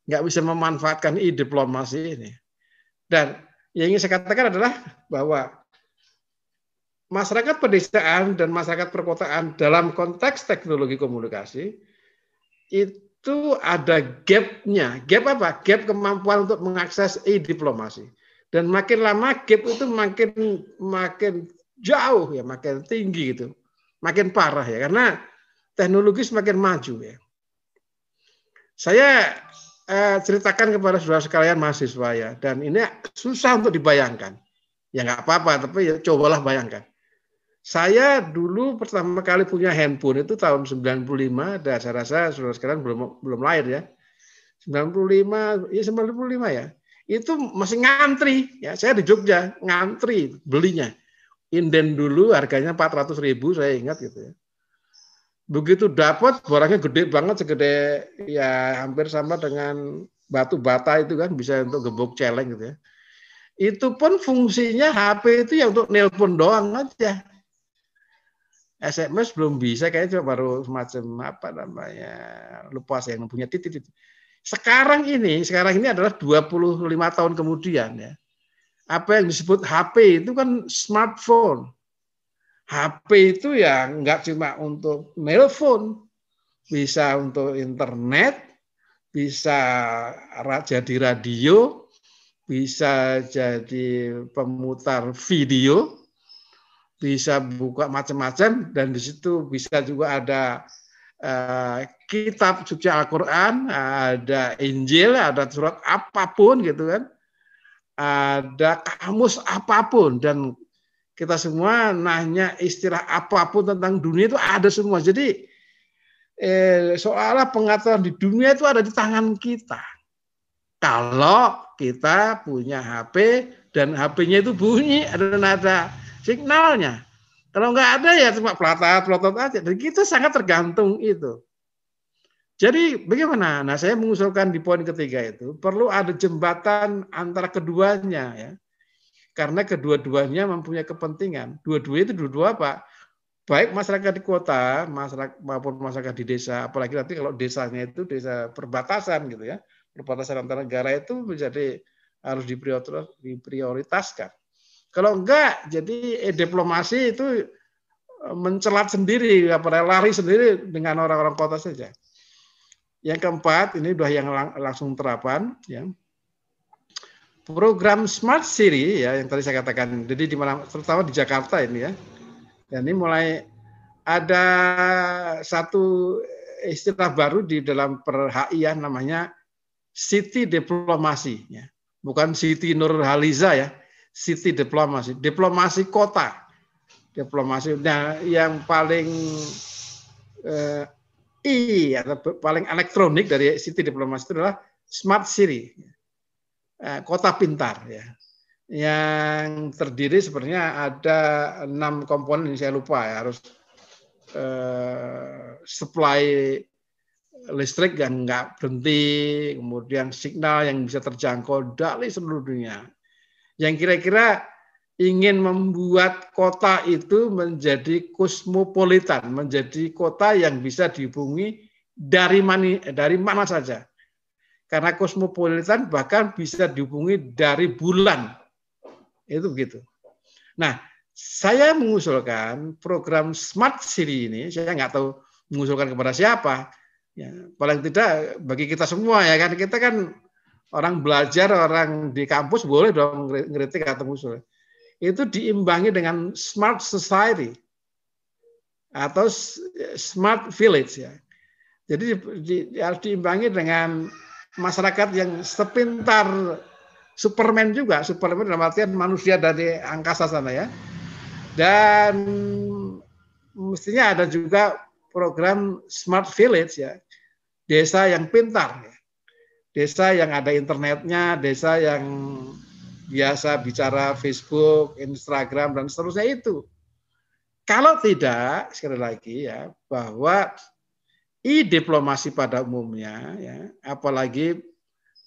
nggak bisa memanfaatkan diplomasi ini. Dan yang ingin saya katakan adalah bahwa masyarakat pedesaan dan masyarakat perkotaan dalam konteks teknologi komunikasi itu ada gap-nya. Gap apa? Gap kemampuan untuk mengakses diplomasi. Dan makin lama gap itu makin jauh ya, makin tinggi gitu. Makin parah ya, karena teknologi semakin maju ya. Saya ceritakan kepada saudara sekalian mahasiswa ya, dan ini susah untuk dibayangkan. Ya nggak apa-apa, tapi ya cobalah bayangkan. Saya dulu pertama kali punya handphone itu tahun 95, dan saya rasa saudara sekalian belum lahir ya. 95, ya 95 ya. Itu masih ngantri ya. Saya di Jogja ngantri belinya. Inden dulu harganya 400.000, saya ingat gitu ya. Begitu dapat barangnya gede banget, segede ya hampir sama dengan batu bata itu kan, bisa untuk gebok celeng gitu ya. Itu pun fungsinya HP itu ya untuk nelpon doang aja. SMS belum bisa, kayaknya baru semacam apa namanya, lupa saya yang punya titik. Sekarang ini adalah 25 tahun kemudian ya. Apa yang disebut HP itu kan smartphone. HP itu ya nggak cuma untuk nelpon, bisa untuk internet, bisa jadi radio, bisa jadi pemutar video, bisa buka macam-macam, dan di situ bisa juga ada kitab suci Al-Quran, ada Injil, ada surat apapun gitu kan, ada kamus apapun, dan kita semua nanya istilah apapun tentang dunia itu ada semua. Jadi soalnya pengetahuan di dunia itu ada di tangan kita. Kalau kita punya HP dan HP-nya itu bunyi, ada nada signalnya. Kalau nggak ada ya cuma pelotot aja. Dan kita sangat tergantung itu. Jadi bagaimana? Nah, saya mengusulkan di poin ketiga itu perlu ada jembatan antara keduanya ya. Karena kedua-duanya mempunyai kepentingan. Dua-duanya itu dua-dua apa? Baik masyarakat di kota, masyarakat maupun masyarakat di desa, apalagi nanti kalau desanya itu desa perbatasan gitu ya, perbatasan antar negara itu menjadi harus diprioritaskan. Kalau enggak, jadi diplomasi itu mencelat sendiri, lari sendiri dengan orang-orang kota saja. Yang keempat, ini udah yang langsung terapan, ya. Program Smart City ya yang tadi saya katakan, jadi di mana terutama di Jakarta ini ya. Dan ini mulai ada satu istilah baru di dalam per-HI namanya City Diplomasi ya. Bukan Siti Nurhaliza ya, City Diplomasi, diplomasi kota. Diplomasi yang paling atau paling elektronik dari City Diplomasi itu adalah Smart City. Kota pintar ya, yang terdiri sebenarnya ada 6 komponen yang saya lupa ya, harus supply listrik yang nggak berhenti, kemudian signal yang bisa terjangkau dari seluruh dunia, yang kira-kira ingin membuat kota itu menjadi kosmopolitan, menjadi kota yang bisa dihubungi dari mana saja. Karena kosmopolitan bahkan bisa dihubungi dari bulan. Itu begitu. Nah, saya mengusulkan program Smart City ini, saya nggak tahu mengusulkan kepada siapa. Ya, paling tidak bagi kita semua ya kan, kita kan orang belajar, orang di kampus boleh dong ngeritik atau mengusul. Itu diimbangi dengan Smart Society atau Smart Village ya. Jadi harus diimbangi dengan masyarakat yang sepintar Superman juga, Superman dalam artian manusia dari angkasa sana ya. Dan mestinya ada juga program Smart Village ya, desa yang pintar ya. Desa yang ada internetnya, desa yang biasa bicara Facebook, Instagram dan seterusnya itu. Kalau tidak, sekali lagi ya, bahwa diplomasi pada umumnya, ya, apalagi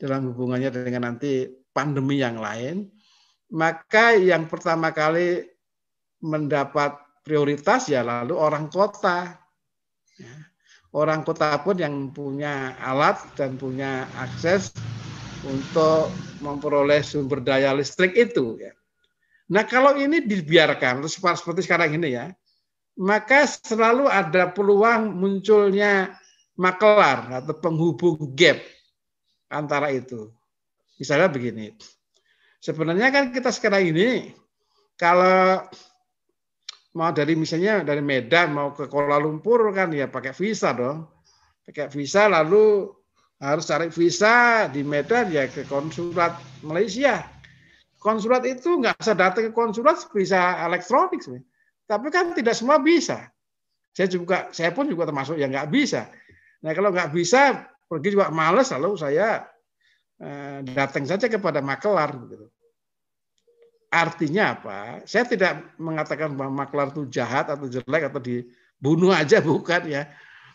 dalam hubungannya dengan nanti pandemi yang lain, maka yang pertama kali mendapat prioritas ya lalu orang kota. Ya. Orang kota pun yang punya alat dan punya akses untuk memperoleh sumber daya listrik itu. Ya. Nah kalau ini dibiarkan seperti sekarang ini ya, maka selalu ada peluang munculnya makelar atau penghubung gap antara itu. Misalnya begini, sebenarnya kan kita sekarang ini kalau mau misalnya dari Medan mau ke Kuala Lumpur kan ya pakai visa dong, pakai visa lalu Harus cari visa di Medan ya ke konsulat Malaysia. Konsulat itu nggak bisa datang ke konsulat, bisa elektronik. Tapi kan tidak semua bisa. Saya pun juga termasuk yang nggak bisa. Nah kalau nggak bisa, pergi juga males, lalu saya datang saja kepada makelar. Gitu. Artinya apa? Saya tidak mengatakan bahwa makelar itu jahat atau jelek atau dibunuh aja, bukan ya.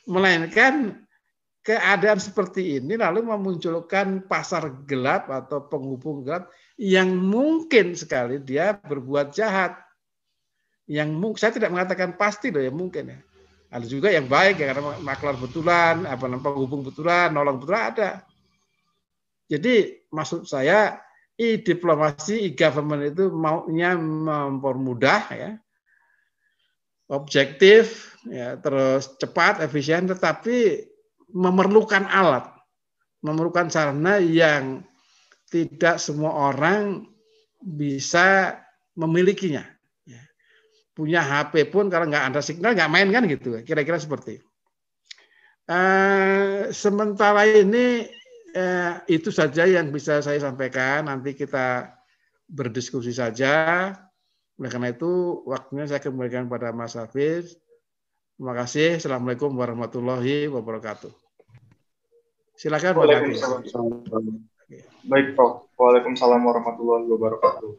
Melainkan keadaan seperti ini lalu memunculkan pasar gelap atau penghubung gelap yang mungkin sekali dia berbuat jahat. Saya tidak mengatakan pasti loh ya, mungkin ya. Ada juga yang baik ya, karena maklar betulan, penghubung betulan, nolong betulan ada. Jadi maksud saya diplomasi, e-government itu maunya mempermudah ya, objektif ya, terus cepat, efisien, tetapi memerlukan alat, memerlukan sarana yang tidak semua orang bisa memilikinya. Ya. Punya HP pun kalau nggak ada signal nggak main kan gitu, kira-kira seperti. Sementara ini itu saja yang bisa saya sampaikan. Nanti kita berdiskusi saja. Oleh karena itu waktunya saya kembalikan pada Mas Hafiz. Terima kasih. Assalamualaikum warahmatullahi wabarakatuh. Silakan Pak Hafiz. Baik Prof. Waalaikumsalam warahmatullahi wabarakatuh.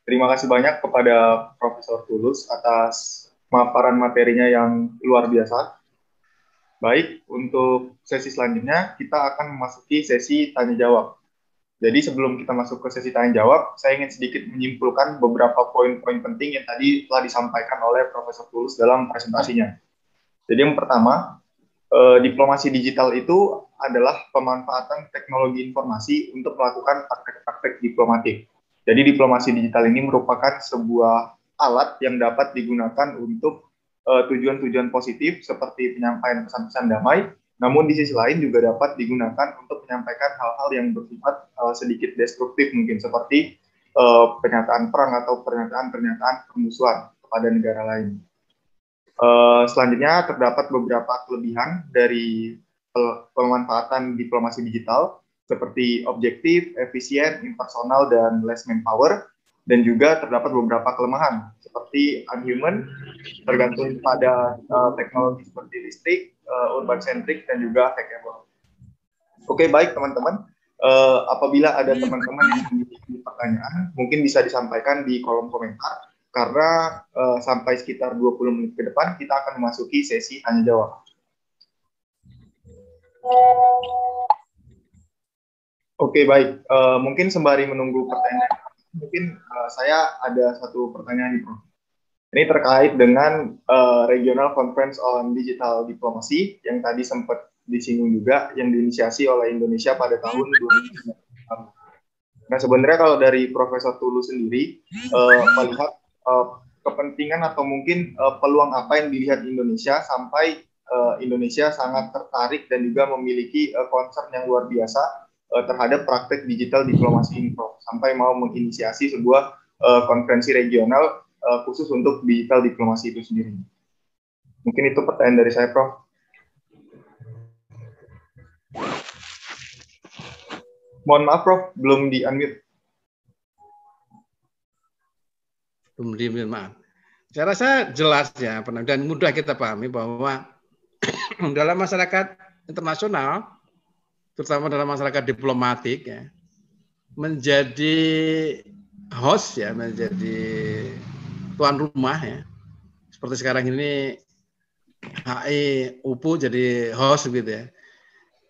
Terima kasih banyak kepada Profesor Tulus atas pemaparan materinya yang luar biasa. Baik, untuk sesi selanjutnya kita akan memasuki sesi tanya jawab. Jadi sebelum kita masuk ke sesi tanya jawab, saya ingin sedikit menyimpulkan beberapa poin-poin penting yang tadi telah disampaikan oleh Profesor Tulus dalam presentasinya. Jadi yang pertama, diplomasi digital itu adalah pemanfaatan teknologi informasi untuk melakukan praktek-praktek diplomatik. Jadi diplomasi digital ini merupakan sebuah alat yang dapat digunakan untuk tujuan-tujuan positif seperti penyampaian pesan-pesan damai, namun di sisi lain juga dapat digunakan untuk menyampaikan hal-hal yang bersifat sedikit destruktif mungkin seperti pernyataan perang atau pernyataan-pernyataan permusuhan kepada negara lain. Selanjutnya terdapat beberapa kelebihan dari pemanfaatan diplomasi digital seperti objektif, efisien, impersonal, dan less manpower, dan juga terdapat beberapa kelemahan seperti unhuman, tergantung pada teknologi seperti listrik, urban centric, dan juga hackable. Oke, baik teman-teman. Apabila ada teman-teman yang memiliki pertanyaan, mungkin bisa disampaikan di kolom komentar, karena sampai sekitar 20 menit ke depan kita akan memasuki sesi tanya jawab. Oke, baik. Mungkin sembari menunggu pertanyaan, mungkin saya ada satu pertanyaan nih, Prof. Ini terkait dengan Regional Conference on Digital Diplomacy yang tadi sempat disinggung juga, yang diinisiasi oleh Indonesia pada tahun 2019. Nah, sebenarnya kalau dari Profesor Tulus sendiri melihat kepentingan atau mungkin peluang apa yang dilihat Indonesia sampai Indonesia sangat tertarik dan juga memiliki concern yang luar biasa terhadap praktek digital diplomasi ini, Prof. Sampai mau menginisiasi sebuah konferensi regional khusus untuk digital diplomasi itu sendiri. Mungkin itu pertanyaan dari saya, Prof. Mohon maaf, Prof, belum di-unmute. Belum di-unmute, maaf. Saya rasa jelas ya, dan mudah kita pahami bahwa dalam masyarakat internasional, terutama dalam masyarakat diplomatik ya, menjadi host ya, menjadi tuan rumah ya. Seperti sekarang ini HI UPU jadi host gitu ya.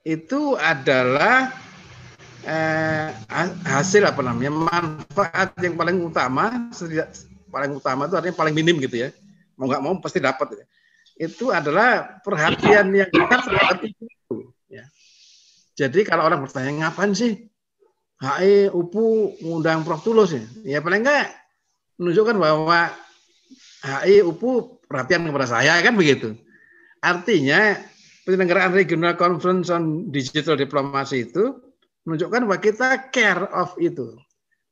Itu adalah hasil manfaat yang paling utama itu artinya paling minim gitu ya. Mau nggak mau pasti dapat ya. Itu adalah perhatian yang besar terhadap itu ya. Jadi kalau orang bertanya, ngapain sih HI UPU mengundang Prof Tulus ya? Ya paling enggak menunjukkan bahwa HI UPU perhatian kepada saya, kan begitu. Artinya penyelenggaraan Regional Conference on Digital Diplomacy itu menunjukkan bahwa kita care of itu.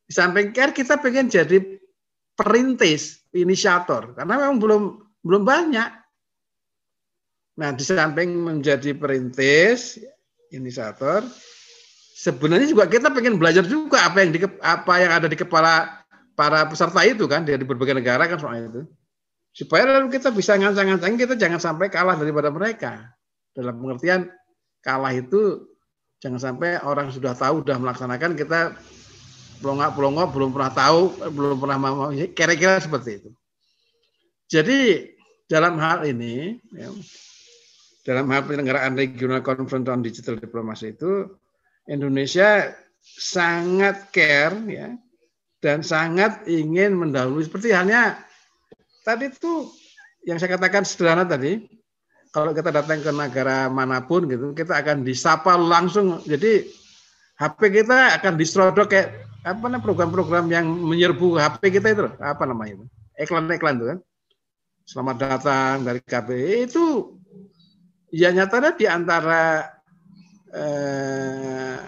Di samping care, kita pengen jadi perintis, inisiator, karena memang belum banyak. Nah, di samping menjadi perintis, inisiator. Sebenarnya juga kita pengen belajar juga apa yang ada di kepala para peserta itu kan dari berbagai negara kan soal itu. Supaya lalu kita bisa ngancang-ngancang, kita jangan sampai kalah daripada mereka. Dalam pengertian kalah itu jangan sampai orang sudah tahu, sudah melaksanakan, kita pelongok-pelongok, belum pernah tahu, belum pernah mau, kira-kira seperti itu. Jadi dalam hal ini, ya, dalam hal penyelenggaraan regional conference on digital diplomasi itu, Indonesia sangat care ya, dan sangat ingin mendahului. Seperti halnya tadi itu yang saya katakan sederhana tadi, kalau kita datang ke negara manapun gitu, kita akan disapa langsung. Jadi HP kita akan diserodok kayak apa namanya program-program yang menyerbu HP kita itu, apa namanya itu? Iklan-iklan itu kan. Selamat datang dari KBRI itu ya nyatanya di antara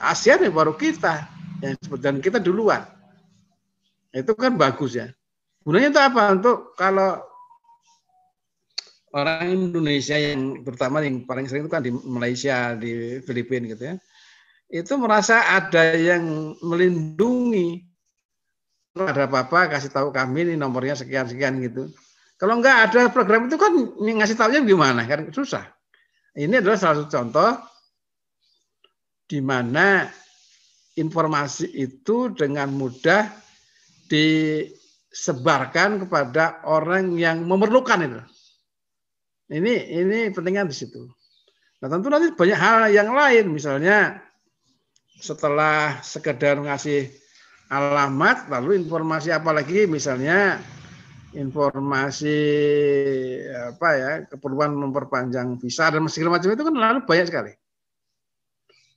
ASEAN ya baru kita yang dan kita duluan. Itu kan bagus ya. Gunanya itu apa? Untuk kalau orang Indonesia yang terutama yang paling sering itu kan di Malaysia, di Filipina gitu ya. Itu merasa ada yang melindungi. Kalau ada apa-apa kasih tahu kami ini nomornya sekian-sekian gitu. Kalau enggak ada program itu kan ngasih tahunya gimana? Kan susah. Ini adalah salah satu contoh di mana informasi itu dengan mudah disebarkan kepada orang yang memerlukan itu. Ini pentingnya di situ. Nah, tentu nanti banyak hal yang lain, misalnya setelah sekedar ngasih alamat, lalu informasi apa lagi, misalnya informasi apa ya, keperluan memperpanjang visa dan segala macam itu kan lalu banyak sekali.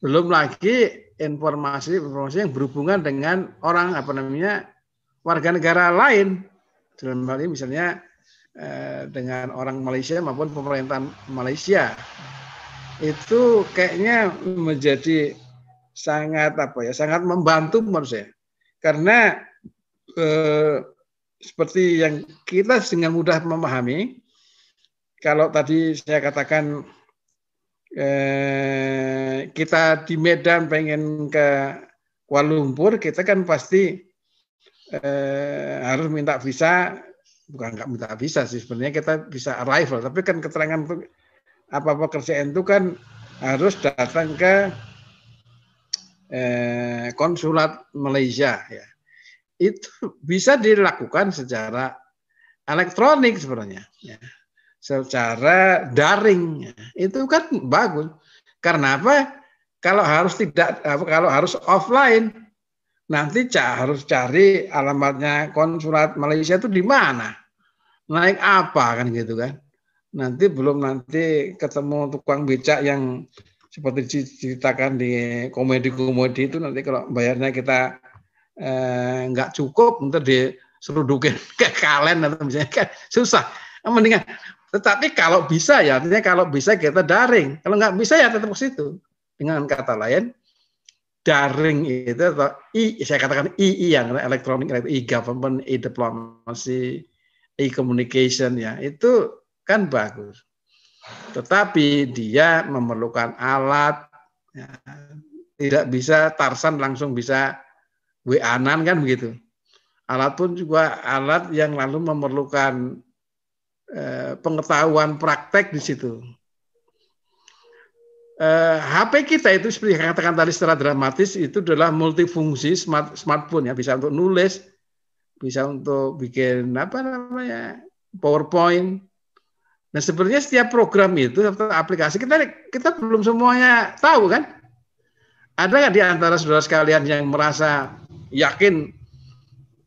Belum lagi informasi yang berhubungan dengan orang apa namanya warga negara lain, dalam hal ini misalnya dengan orang Malaysia maupun pemerintahan Malaysia. Itu kayaknya menjadi sangat sangat membantu menurut saya, karena seperti yang kita dengan mudah memahami, kalau tadi saya katakan kita di Medan pengen ke Kuala Lumpur, kita kan pasti harus minta visa, bukan nggak minta visa sih sebenarnya, kita bisa arrival, tapi kan keterangan apa kerjaan itu kan harus datang ke konsulat Malaysia ya. Itu bisa dilakukan secara elektronik sebenarnya ya. Secara daring ya. Itu kan bagus. Karena apa? Kalau harus offline nanti harus cari alamatnya konsulat Malaysia itu di mana, naik apa kan gitu kan. Nanti ketemu tukang becak yang seperti diceritakan di komedi-komedi itu, nanti kalau bayarnya kita nggak cukup, nanti diserudukin ke kalen atau misalnya kan susah. Mendingan. Tetapi kalau bisa ya, artinya kalau bisa kita daring. Kalau nggak bisa ya tetap ke situ. Dengan kata lain, daring itu atau saya katakan yang elektronik, e-government, e-diplomacy, e-communication ya, itu kan bagus. Tetapi dia memerlukan alat, ya, tidak bisa Tarsan langsung bisa WA-an kan begitu. Alat pun juga alat yang lalu memerlukan pengetahuan praktek di situ. HP kita itu seperti yang katakan tadi secara dramatis itu adalah multifungsi smartphone ya, bisa untuk nulis, bisa untuk bikin PowerPoint. Nah, sebenarnya setiap program itu atau aplikasi kita belum semuanya tahu kan? Ada nggak di antara saudara sekalian yang merasa yakin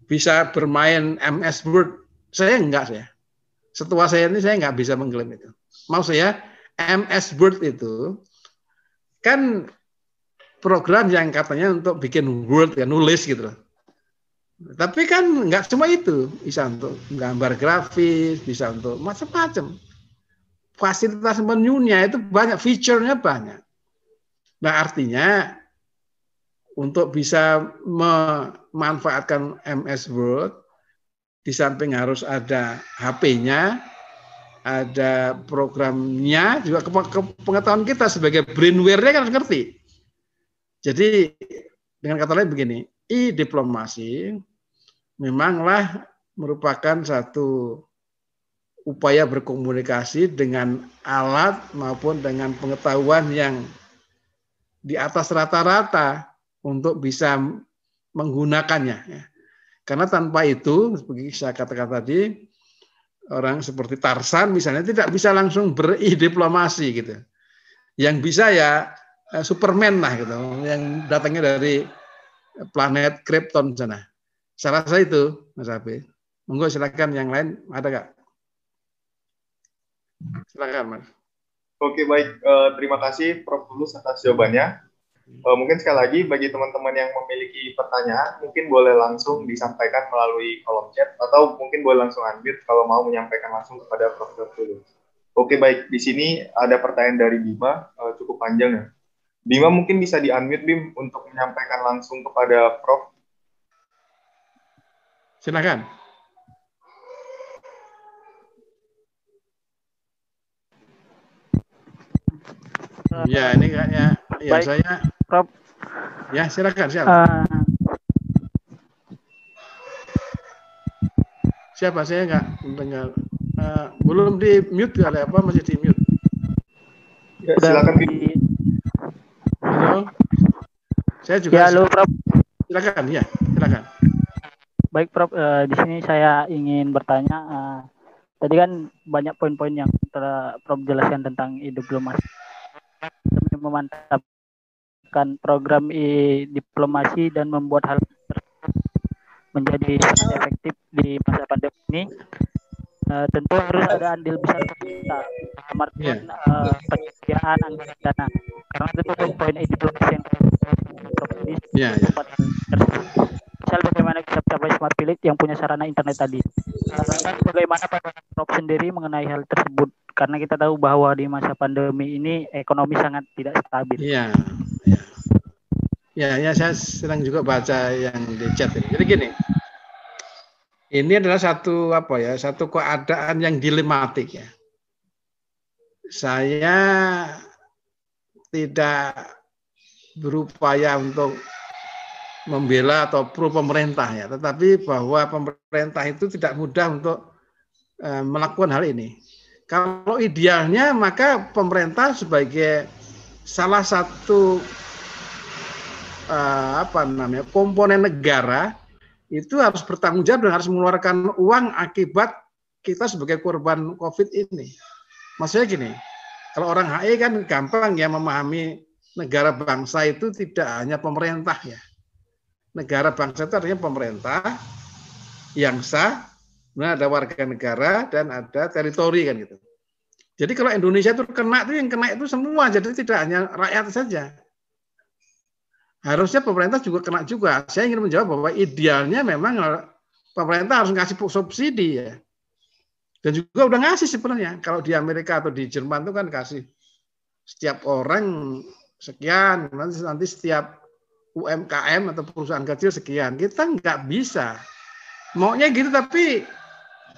bisa bermain MS Word? Saya enggak, setua saya ini saya nggak bisa mengklaim itu. Mau saya MS Word itu kan program yang katanya untuk bikin Word ya, nulis gitu loh. Tapi kan nggak cuma itu, bisa untuk gambar grafis, bisa untuk macam-macam. Fasilitas menunya itu banyak, fiturnya banyak. Nah, artinya untuk bisa memanfaatkan MS Word, di samping harus ada HP-nya, ada programnya, juga pengetahuan kita sebagai brainware-nya kan harus ngerti. Jadi dengan kata lain begini, e-diplomasi memanglah merupakan satu upaya berkomunikasi dengan alat maupun dengan pengetahuan yang di atas rata-rata untuk bisa menggunakannya. Karena tanpa itu, seperti saya katakan tadi, orang seperti Tarsan misalnya tidak bisa langsung beri-diplomasi gitu. Yang bisa ya Superman lah gitu, yang datangnya dari planet Krypton sana. Saya rasa itu, Mas Abi. Monggo silakan yang lain, ada nggak? Silakan, Mas. Oke, baik. Terima kasih Prof. Tulus atas jawabannya. Mungkin sekali lagi bagi teman-teman yang memiliki pertanyaan, mungkin boleh langsung disampaikan melalui kolom chat atau mungkin boleh langsung unmute kalau mau menyampaikan langsung kepada Prof. Tulus. Oke, baik. Di sini ada pertanyaan dari Bima, cukup panjang ya. Bima mungkin bisa di-unmute, Bim, untuk menyampaikan langsung kepada Prof. Silakan. Ya, ini kayaknya ya baik, saya Prof. Ya, silakan siapa? Siapa? Saya nggak mendengar. Belum di mute kali apa, masih di mute? Ya, silakan. Halo. Saya juga. Ya, halo, Prof. Silakan, ya, silakan. Baik, Prof. Di sini saya ingin bertanya. Tadi kan banyak poin-poin yang Prof jelaskan tentang e-diplomasi. Demi memantapkan program e-diplomasi dan membuat hal menjadi sangat efektif di masa pandemi ini, tentu harus ada andil besar kita, artian penyediaan anggaran dana. Karena itu poin e-diplomasi yang tersebut. Misal bagaimana bisa mencapai smart village yang punya sarana internet tadi. Bagaimana Prof sendiri mengenai hal tersebut? Karena kita tahu bahwa di masa pandemi ini ekonomi sangat tidak stabil. Iya, ya, saya sedang juga baca yang di chat ini. Jadi gini, ini adalah satu keadaan yang dilematik ya. Saya tidak berupaya untuk membela atau pro pemerintah ya, tetapi bahwa pemerintah itu tidak mudah untuk melakukan hal ini. Kalau idealnya maka pemerintah sebagai salah satu komponen negara itu harus bertanggung jawab dan harus mengeluarkan uang akibat kita sebagai korban COVID ini. Maksudnya gini, kalau orang HI kan gampang ya memahami negara bangsa itu tidak hanya pemerintah ya. Negara bangsa itu artinya pemerintah yang sah, kemudian ada warga negara dan ada teritori kan gitu. Jadi kalau Indonesia itu kena itu yang kena itu semua, jadi tidak hanya rakyat saja. Harusnya pemerintah juga kena juga. Saya ingin menjawab bahwa idealnya memang pemerintah harus ngasih subsidi ya. Dan juga udah ngasih sebenarnya. Kalau di Amerika atau di Jerman itu kan kasih setiap orang sekian, nanti setiap UMKM atau perusahaan kecil sekian. Kita nggak bisa. Maunya gitu tapi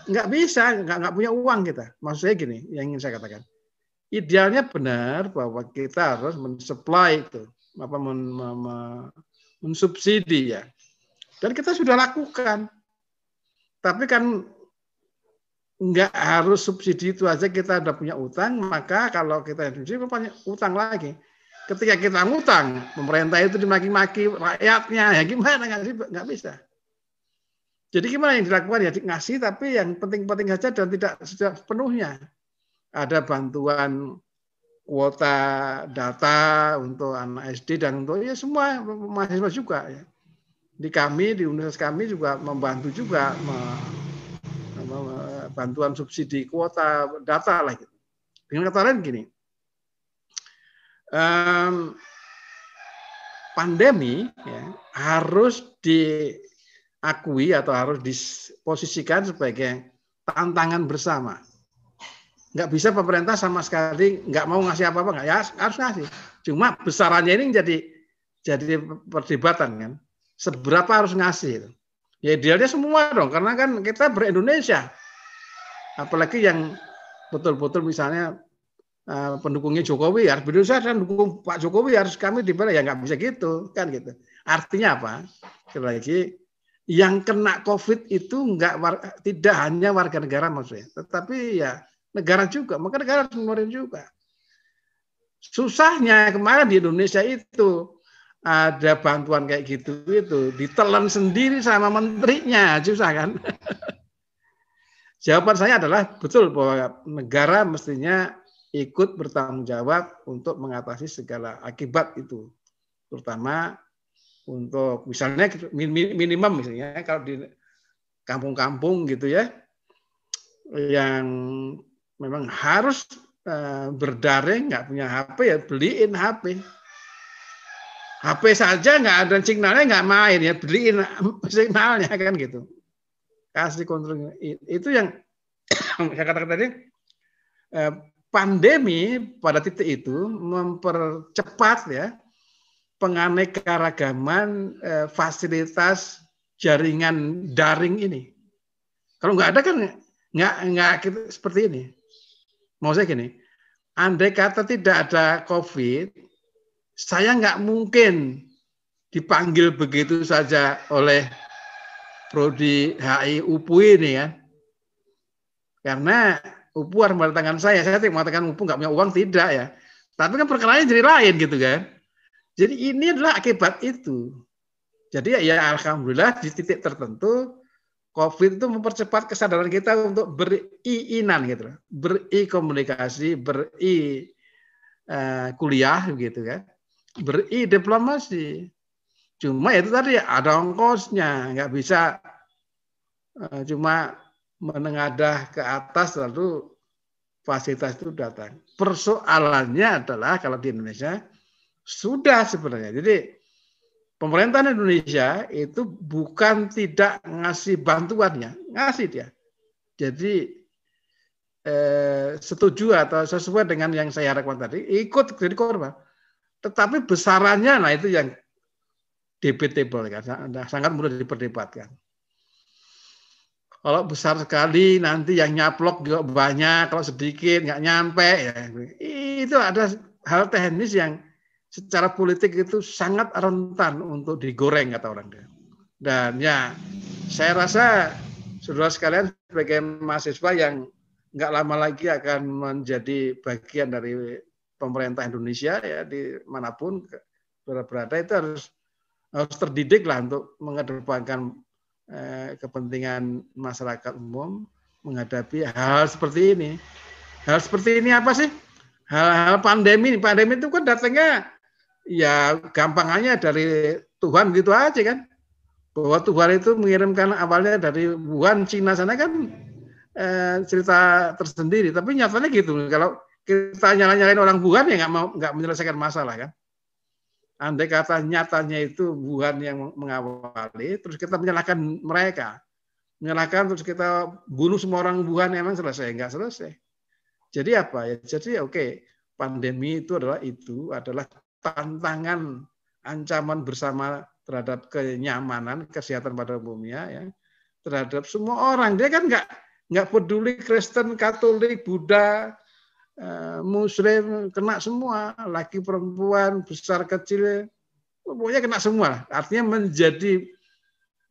nggak bisa, nggak punya uang kita. Maksud saya gini, yang ingin saya katakan. Idealnya benar bahwa kita harus mensupply itu, mensubsidi ya. Dan kita sudah lakukan. Tapi kan nggak harus subsidi itu aja kita udah punya utang, maka kalau kita punya utang lagi. Ketika kita ngutang, pemerintah itu dimaki-maki rakyatnya, ya gimana nggak bisa. Jadi gimana yang dilakukan ya ngasih tapi yang penting-penting saja dan tidak sepenuhnya. Ada bantuan kuota data untuk anak SD dan untuk ya semua mahasiswa juga ya. Di universitas kami juga membantu juga bantuan subsidi kuota data lah gitu. Dengan kata lain gini. Pandemi ya, harus diakui atau harus diposisikan sebagai tantangan bersama. Nggak bisa pemerintah sama sekali nggak mau ngasih apa-apa, nggak ya harus ngasih. Cuma besarannya ini jadi perdebatan kan. Seberapa harus ngasih? Ya idealnya semua dong, karena kan kita ber-Indonesia. Apalagi yang betul-betul misalnya pendukungnya Jokowi harus berusaha dan dukung Pak Jokowi harus kami dibela, ya nggak bisa gitu kan gitu. Artinya apa? Sekali lagi, yang kena COVID itu tidak hanya warga negara maksudnya, tetapi ya negara juga, maka negara harus ngeluarin juga. Susahnya kemarin di Indonesia itu ada bantuan kayak gitu itu ditelan sendiri sama menterinya, susah kan? Jawaban saya adalah betul bahwa negara mestinya ikut bertanggung jawab untuk mengatasi segala akibat itu, terutama untuk misalnya minimum misalnya kalau di kampung-kampung gitu ya, yang memang harus berdaring, nggak punya HP ya beliin HP. HP saja nggak ada signalnya nggak main ya beliin signalnya kan gitu. Kasih kontrol itu yang saya katakan tadi, pandemi pada titik itu mempercepat ya penganekaragaman fasilitas jaringan daring ini. Kalau nggak ada kan nggak seperti ini. Mau saya gini, andai kata tidak ada COVID, saya nggak mungkin dipanggil begitu saja oleh Prodi HI UPU ini kan. Karena UPU harus mendatangkan saya tidak mengatakan UPU nggak punya uang, tidak ya. Tapi kan perkaranya jadi lain gitu kan. Jadi ini adalah akibat itu. Jadi ya alhamdulillah di titik tertentu COVID itu mempercepat kesadaran kita untuk beri-inan gitu, beri-komunikasi, beri-kuliah gitu kan, beri-diplomasi. Cuma itu tadi ada ongkosnya, nggak bisa cuma menengadah ke atas lalu fasilitas itu datang. Persoalannya adalah kalau di Indonesia sudah sebenarnya. Jadi pemerintahan Indonesia itu bukan tidak ngasih bantuannya, ngasih dia. Jadi setuju atau sesuai dengan yang saya harapkan tadi, ikut jadi korban. Tetapi besarannya, nah itu yang debatable kan, sangat mudah diperdebatkan. Kalau besar sekali nanti yang nyaplok juga banyak, kalau sedikit nggak nyampe ya. Itu ada hal teknis yang secara politik itu sangat rentan untuk digoreng kata orang. Dan ya saya rasa saudara sekalian sebagai mahasiswa yang nggak lama lagi akan menjadi bagian dari pemerintah Indonesia ya di manapun berada itu harus terdidik lah untuk mengedepankan kepentingan masyarakat umum menghadapi hal seperti ini. Hal seperti ini apa sih? Hal-hal pandemi. Pandemi itu kan datangnya ya gampangannya dari Tuhan gitu aja kan. Bahwa Tuhan itu mengirimkan awalnya dari Wuhan, Cina sana kan cerita tersendiri. Tapi nyatanya gitu. Kalau kita nyalain orang Wuhan ya nggak menyelesaikan masalah kan. Andai kata nyatanya itu Wuhan yang mengawali, terus kita menyalahkan mereka. Menyalahkan terus kita bunuh semua orang Wuhan, emang selesai? Nggak selesai. Jadi apa ya? Jadi oke, pandemi itu adalah tantangan, ancaman bersama terhadap kenyamanan, kesehatan pada umumnya, ya, terhadap semua orang. Dia kan nggak peduli Kristen, Katolik, Buddha, Muslim, kena semua, laki perempuan, besar kecil, pokoknya kena semua. Artinya menjadi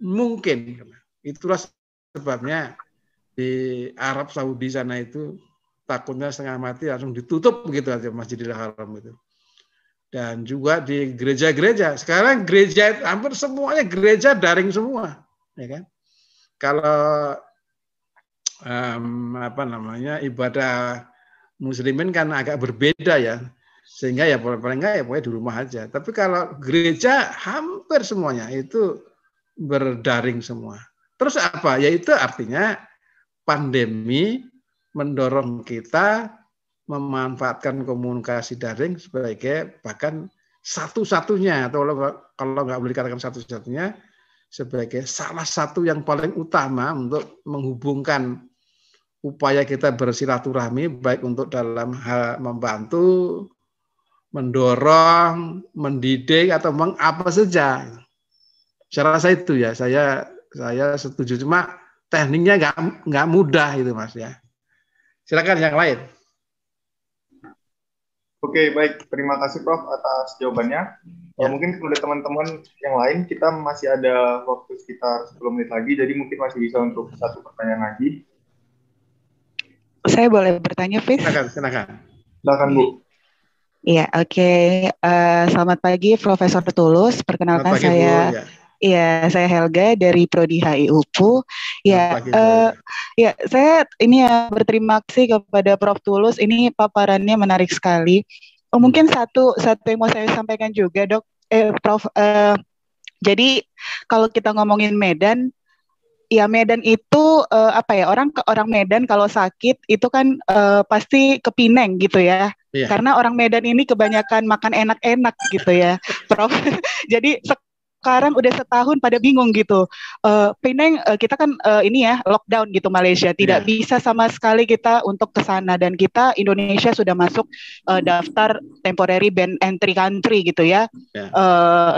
mungkin. Itulah sebabnya di Arab Saudi sana itu takutnya setengah mati langsung ditutup begitu aja Masjidil Haram itu. Dan juga di gereja-gereja. Sekarang gereja hampir semuanya gereja daring semua, ya kan? Kalau ibadah Muslimin kan agak berbeda ya, sehingga ya paling enggak ya pokoknya di rumah aja. Tapi kalau gereja hampir semuanya itu berdaring semua. Terus apa? Yaitu artinya pandemi mendorong kita memanfaatkan komunikasi daring sebagai bahkan satu-satunya, atau kalau nggak boleh dikatakan satu-satunya, sebagai salah satu yang paling utama untuk menghubungkan upaya kita bersilaturahmi, baik untuk dalam hal membantu, mendorong, mendidik, atau apa saja. Saya rasa itu ya, saya setuju. Cuma tekniknya nggak mudah itu Mas ya. Silakan yang lain. Oke, baik. Terima kasih Prof atas jawabannya. Ya. Mungkin kepada teman-teman yang lain, kita masih ada waktu sekitar 10 menit lagi, jadi mungkin masih bisa untuk satu pertanyaan lagi. Saya boleh bertanya, Fis? Silakan. Silakan, Bu. Iya, oke. Selamat pagi, Profesor Tulus. Perkenalkan, Selamat pagi, saya... Bu. Ya. Iya, saya Helga dari Prodi HI UPU. Ya, Pagi, ya, saya ini ya berterima kasih kepada Prof Tulus. Ini paparannya menarik sekali. Mungkin satu yang mau saya sampaikan juga, Dok, Prof. Jadi kalau kita ngomongin Medan, ya Medan itu apa ya, orang Medan kalau sakit itu kan pasti ke Pineng gitu ya. Iya. Karena orang Medan ini kebanyakan makan enak-enak gitu ya, Prof. Jadi sekarang udah setahun pada bingung gitu. Penang kita kan ini ya lockdown gitu Malaysia, tidak bisa sama sekali kita untuk ke sana, dan kita Indonesia sudah masuk daftar temporary ban entry country gitu ya.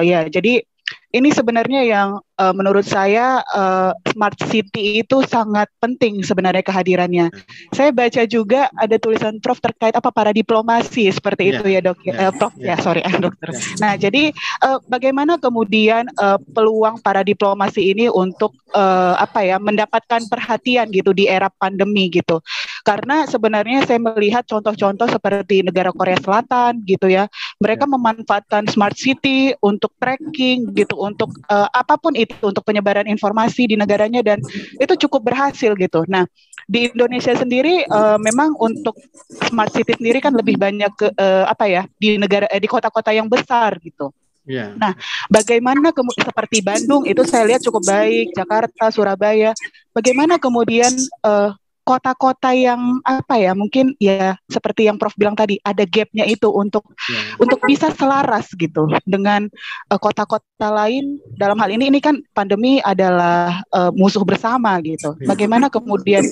Ya, jadi ini sebenarnya yang menurut saya smart city itu sangat penting sebenarnya kehadirannya. Saya baca juga ada tulisan Prof terkait para diplomasi seperti itu ya, Dok. Prof sorry dokter. Nah, jadi bagaimana kemudian peluang para diplomasi ini untuk mendapatkan perhatian gitu di era pandemi gitu. Karena sebenarnya saya melihat contoh-contoh seperti negara Korea Selatan gitu ya. Mereka memanfaatkan smart city untuk tracking gitu, untuk apapun itu, untuk penyebaran informasi di negaranya, dan itu cukup berhasil gitu. Nah, di Indonesia sendiri memang untuk smart city sendiri kan lebih banyak ke di kota-kota yang besar gitu. Nah, bagaimana kemudian seperti Bandung itu saya lihat cukup baik, Jakarta, Surabaya. Bagaimana kemudian kota-kota yang mungkin ya seperti yang Prof bilang tadi, ada gapnya itu untuk bisa selaras gitu dengan kota-kota lain. Dalam hal ini kan pandemi adalah musuh bersama gitu. Bagaimana kemudian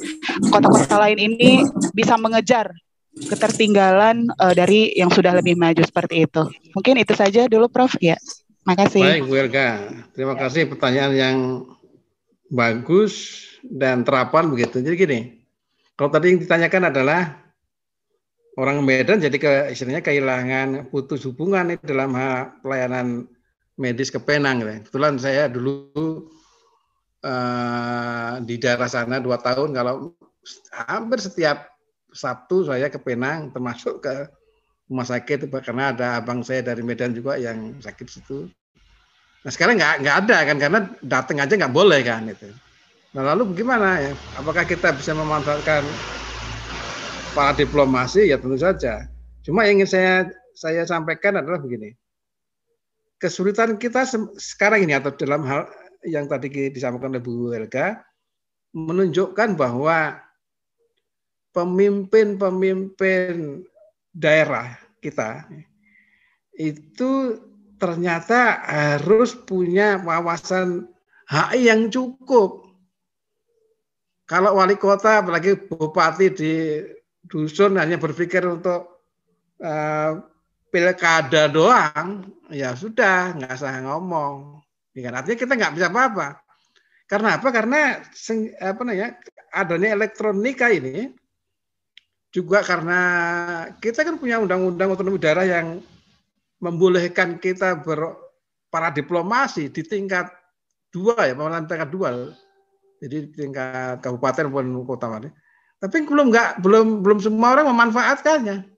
kota-kota lain ini bisa mengejar ketertinggalan dari yang sudah lebih maju seperti itu. Mungkin itu saja dulu Prof ya. Makasih. Baik, Bu Helga. Terima kasih, pertanyaan yang bagus dan terapan begitu. Jadi gini, kalau tadi yang ditanyakan adalah orang Medan jadi istilahnya kehilangan putus hubungan dalam hal pelayanan medis ke Penang. Kebetulan saya dulu di daerah sana 2 tahun, kalau hampir setiap Sabtu saya ke Penang, termasuk ke rumah sakit karena ada abang saya dari Medan juga yang sakit situ. Nah sekarang nggak ada kan, karena datang aja nggak boleh kan itu. Nah lalu bagaimana ya? Apakah kita bisa memanfaatkan para diplomasi? Ya tentu saja. Cuma yang ingin saya sampaikan adalah begini. Kesulitan kita sekarang ini atau dalam hal yang tadi disampaikan oleh Bu Helga menunjukkan bahwa pemimpin daerah kita itu ternyata harus punya wawasan HI yang cukup. Kalau wali kota, apalagi bupati di dusun hanya berpikir untuk pilkada doang, ya sudah, nggak usah ngomong. Artinya kita nggak bisa apa-apa. Karena apa? Karena adanya elektronika ini juga karena kita kan punya undang-undang otonomi daerah yang membolehkan kita para diplomasi di tingkat 2 ya, pemerintahan tingkat 2. Jadi tingkat kabupaten maupun kota. Tapi belum semua orang memanfaatkannya.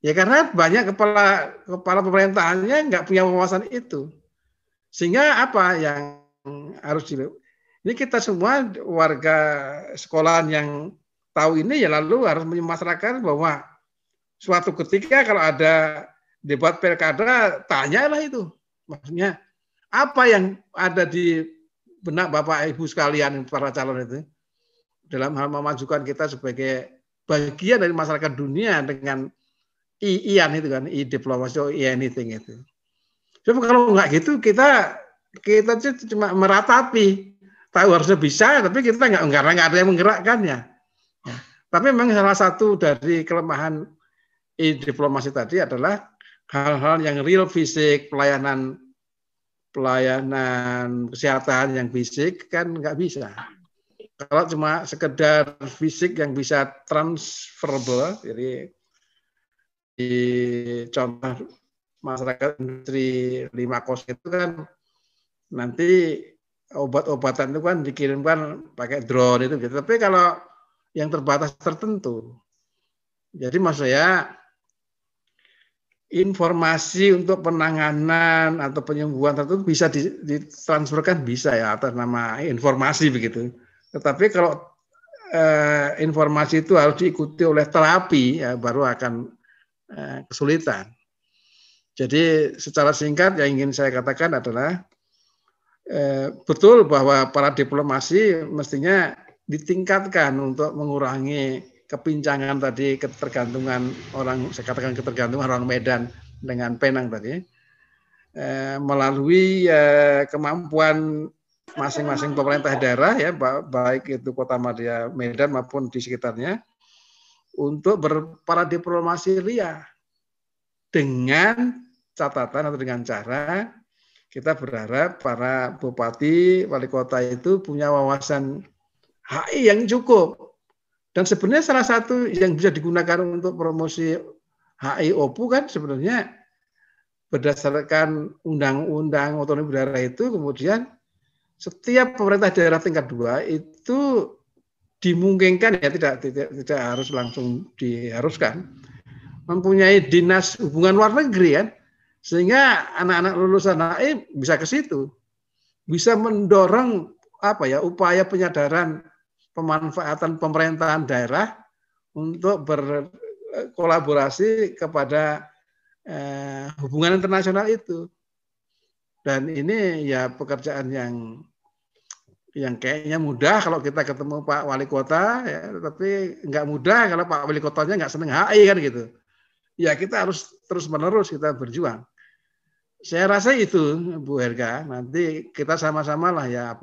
Ya karena banyak kepala pemerintahannya nggak punya wawasan itu. Sehingga apa yang harus ini kita semua warga sekolahan yang tahu ini ya lalu harus memasrakkan bahwa suatu ketika kalau ada debat pilkada, tanyalah itu. Maksudnya apa yang ada di benak Bapak Ibu sekalian para calon itu dalam hal memajukan kita sebagai bagian dari masyarakat dunia dengan IAN itu kan, e-diplomasi, e-anything itu. Cuma kalau nggak gitu kita cuma meratapi, tahu harusnya bisa, tapi kita nggak ada yang menggerakkannya. Ya. Tapi memang salah satu dari kelemahan e-diplomasi tadi adalah hal-hal yang real fisik, pelayanan kesehatan yang fisik kan nggak bisa. Kalau cuma sekedar fisik yang bisa transferable, jadi di contoh masyarakat industri 5 kos itu kan nanti obat-obatan itu kan dikirimkan pakai drone itu gitu. Tapi kalau yang terbatas tertentu, jadi maksud saya informasi untuk penanganan atau penyembuhan tertentu bisa ditransferkan bisa ya atas nama informasi begitu. Tetapi kalau informasi itu harus diikuti oleh terapi ya baru akan kesulitan. Jadi secara singkat yang ingin saya katakan adalah betul bahwa para diplomasi mestinya ditingkatkan untuk mengurangi kepincangan tadi, ketergantungan orang, saya katakan ketergantungan orang Medan dengan Penang tadi, melalui kemampuan masing-masing pemerintah daerah ya, baik itu Kota Madya Medan maupun di sekitarnya, untuk para diplomasi ria dengan catatan atau dengan cara kita berharap para bupati, wali kota itu punya wawasan HI yang cukup. Dan sebenarnya salah satu yang bisa digunakan untuk promosi HI OPU kan sebenarnya berdasarkan undang-undang otonomi daerah itu, kemudian setiap pemerintah daerah tingkat 2 itu dimungkinkan ya tidak harus langsung diharuskan mempunyai dinas hubungan luar negeri kan, sehingga anak-anak lulusan HI bisa ke situ, bisa mendorong upaya penyadaran pemanfaatan pemerintahan daerah untuk berkolaborasi kepada hubungan internasional itu. Dan ini ya pekerjaan yang kayaknya mudah kalau kita ketemu Pak Wali Kota, ya, tapi nggak mudah kalau Pak Wali Kotanya nggak seneng HI kan gitu. Ya kita harus terus-menerus kita berjuang. Saya rasa itu Bu Herga, nanti kita sama-sama lah ya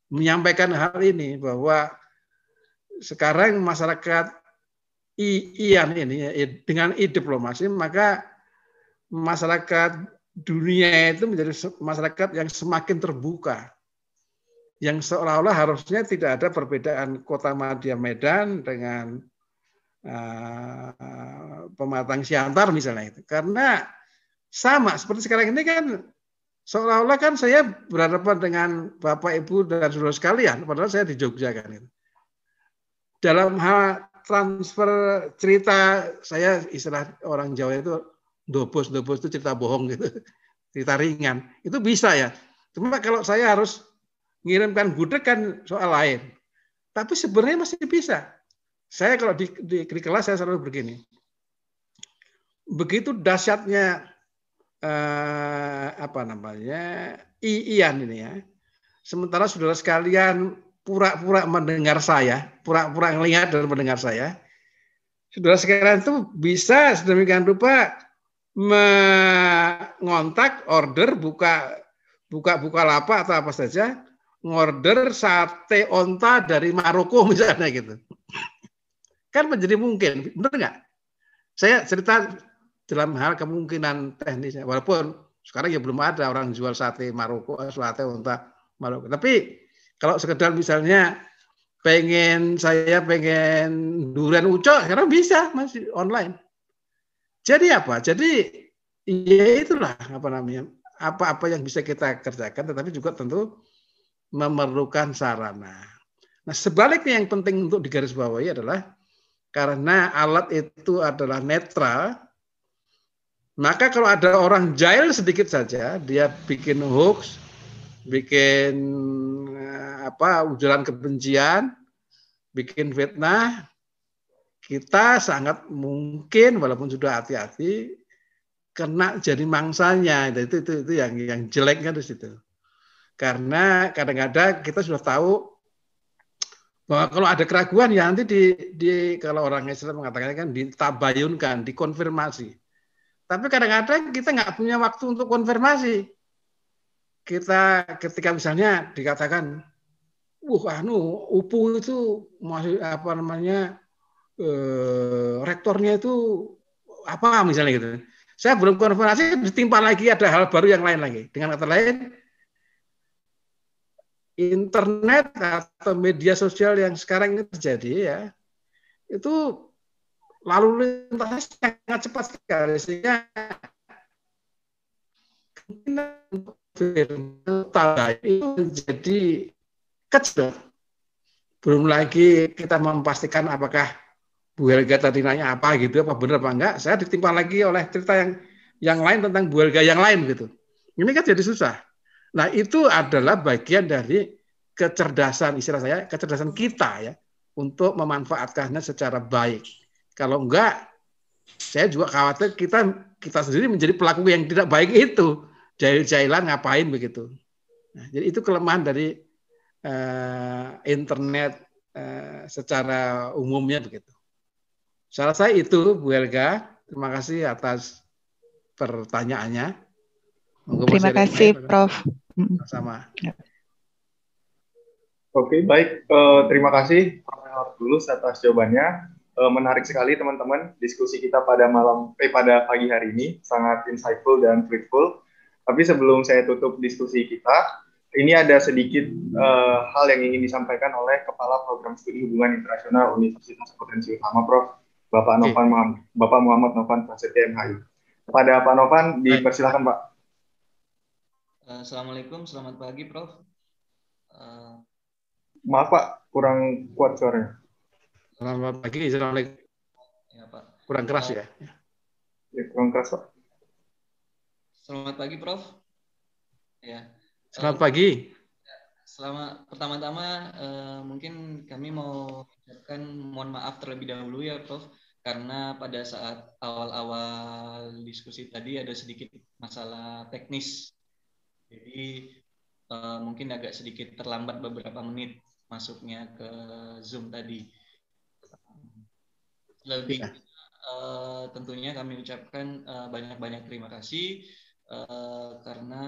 menyampaikan hal ini bahwa sekarang masyarakat IAN ini dengan diplomasi maka masyarakat dunia itu menjadi masyarakat yang semakin terbuka, yang seolah-olah harusnya tidak ada perbedaan Kota Madya Medan dengan Pematang Siantar misalnya itu, karena sama seperti sekarang ini kan seolah-olah kan saya berhadapan dengan Bapak Ibu dan saudara sekalian, padahal saya di Jogja kan itu. Dalam hal transfer cerita, saya istilah orang Jawa itu dobos itu cerita bohong gitu, cerita ringan. Itu bisa ya. Cuma kalau saya harus mengirimkan gudeg kan soal lain. Tapi sebenarnya masih bisa. Saya kalau di kelas saya selalu begini. Begitu dahsyatnya IAN ini ya. Sementara saudara sekalian pura-pura mendengar saya, pura-pura melihat dan mendengar saya. Saudara sekalian itu bisa sedemikian rupa mengontak order buka lapak atau apa saja, ngorder sate onta dari Maroko misalnya gitu. Kan menjadi mungkin, benar nggak? Saya cerita dalam hal kemungkinan teknisnya, walaupun sekarang ya belum ada orang jual sate Maroko, sate onta Maroko. Tapi kalau sekedar misalnya saya pengen durian ucok, sekarang bisa masih online. Jadi apa? Jadi ya itulah apa yang bisa kita kerjakan, tetapi juga tentu memerlukan sarana. Nah sebaliknya yang penting untuk digarisbawahi adalah karena alat itu adalah netral, maka kalau ada orang jahil sedikit saja, dia bikin hoax, bikin ujaran kebencian, bikin fitnah, kita sangat mungkin walaupun sudah hati-hati kena jadi mangsanya. Itu yang jeleknya di situ. Karena kadang-kadang kita sudah tahu bahwa kalau ada keraguan ya nanti kalau orang Islam mengatakan kan ditabayunkan, dikonfirmasi. Tapi kadang-kadang kita nggak punya waktu untuk konfirmasi. Kita ketika misalnya dikatakan, UPU itu masih rektornya itu apa misalnya gitu. Saya belum konfirmasi, ditimpa lagi ada hal baru yang lain lagi. Dengan kata lain, internet atau media sosial yang sekarang ini terjadi ya, itu lalu lintasnya sangat cepat sekali sehingga itu menjadi kecil. Belum lagi kita memastikan apakah Bu Helga tadi nanya apa gitu, apa benar apa enggak. Saya ditimpa lagi oleh cerita yang lain tentang Bu Helga yang lain gitu. Ini kan jadi susah. Nah itu adalah bagian dari kecerdasan, istilah saya, kecerdasan kita ya, untuk memanfaatkannya secara baik. Kalau enggak, saya juga khawatir kita sendiri menjadi pelaku yang tidak baik itu. Jahil-jahilan ngapain begitu. Nah, jadi itu kelemahan dari internet secara umumnya begitu. Salah saya itu Bu Helga, terima kasih atas pertanyaannya. Terima kasih Prof. Sama. Oke, baik. Terima kasih Profesor Tulus atas jawabannya. Menarik sekali teman-teman diskusi kita pada pagi hari ini, sangat insightful dan fruitful. Tapi sebelum saya tutup diskusi kita, ini ada sedikit hal yang ingin disampaikan oleh Kepala Program Studi Hubungan Internasional Universitas Potensi Utama, Prof. Bapak Muhammad Novan Prasetya MHI. Kepada Pak Novan, dipersilakan Pak. Assalamualaikum, selamat pagi Prof. Maaf Pak, kurang kuat suaranya. Selamat pagi, Assalamualaikum. Ya, Pak. Kurang keras ya? Ya, kurang keras Pak. Selamat pagi Prof. Ya. Selamat pagi. Pertama-tama mungkin kami mau ucapkan mohon maaf terlebih dahulu ya Prof. Karena pada saat awal-awal diskusi tadi ada sedikit masalah teknis. Jadi mungkin agak sedikit terlambat beberapa menit masuknya ke Zoom tadi. Lebih tentunya kami ucapkan banyak-banyak terima kasih karena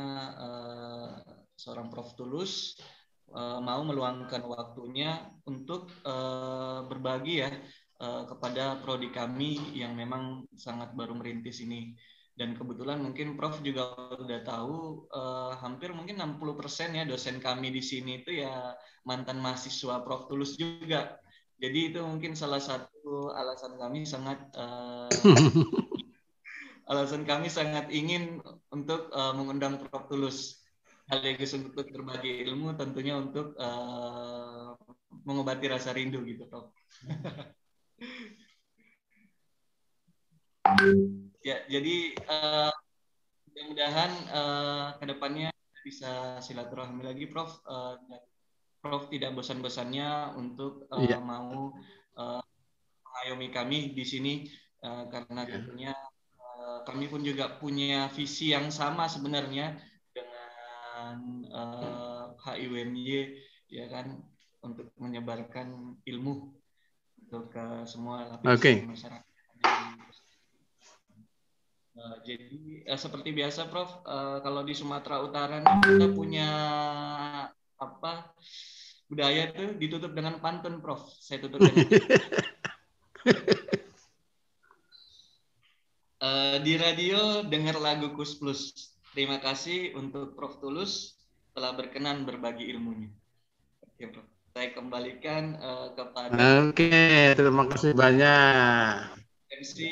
seorang Prof. Tulus mau meluangkan waktunya untuk berbagi ya kepada prodi kami yang memang sangat baru merintis ini. Dan kebetulan mungkin Prof juga udah tahu hampir mungkin 60% ya dosen kami di sini itu ya mantan mahasiswa Prof Tulus juga. Jadi itu mungkin salah satu alasan kami sangat ingin untuk mengundang Prof Tulus. Sekaligus untuk berbagi ilmu, tentunya untuk mengobati rasa rindu gitu Prof. Ya, jadi mudah-mudahan kedepannya bisa silaturahmi lagi, Prof. Prof tidak bosan-bosannya untuk mau mengayomi kami di sini karena tentunya kami pun juga punya visi yang sama sebenarnya dengan HIWMY ya kan untuk menyebarkan ilmu untuk ke semua lapisan masyarakat. Jadi seperti biasa Prof, kalau di Sumatera Utara kita punya budaya tuh ditutup dengan pantun Prof. Saya tutup dengan di radio dengar lagu Kus Plus. Terima kasih untuk Prof Tulus telah berkenan berbagi ilmunya. Oke Prof, saya kembalikan kepada. Oke, terima kasih banyak. MC.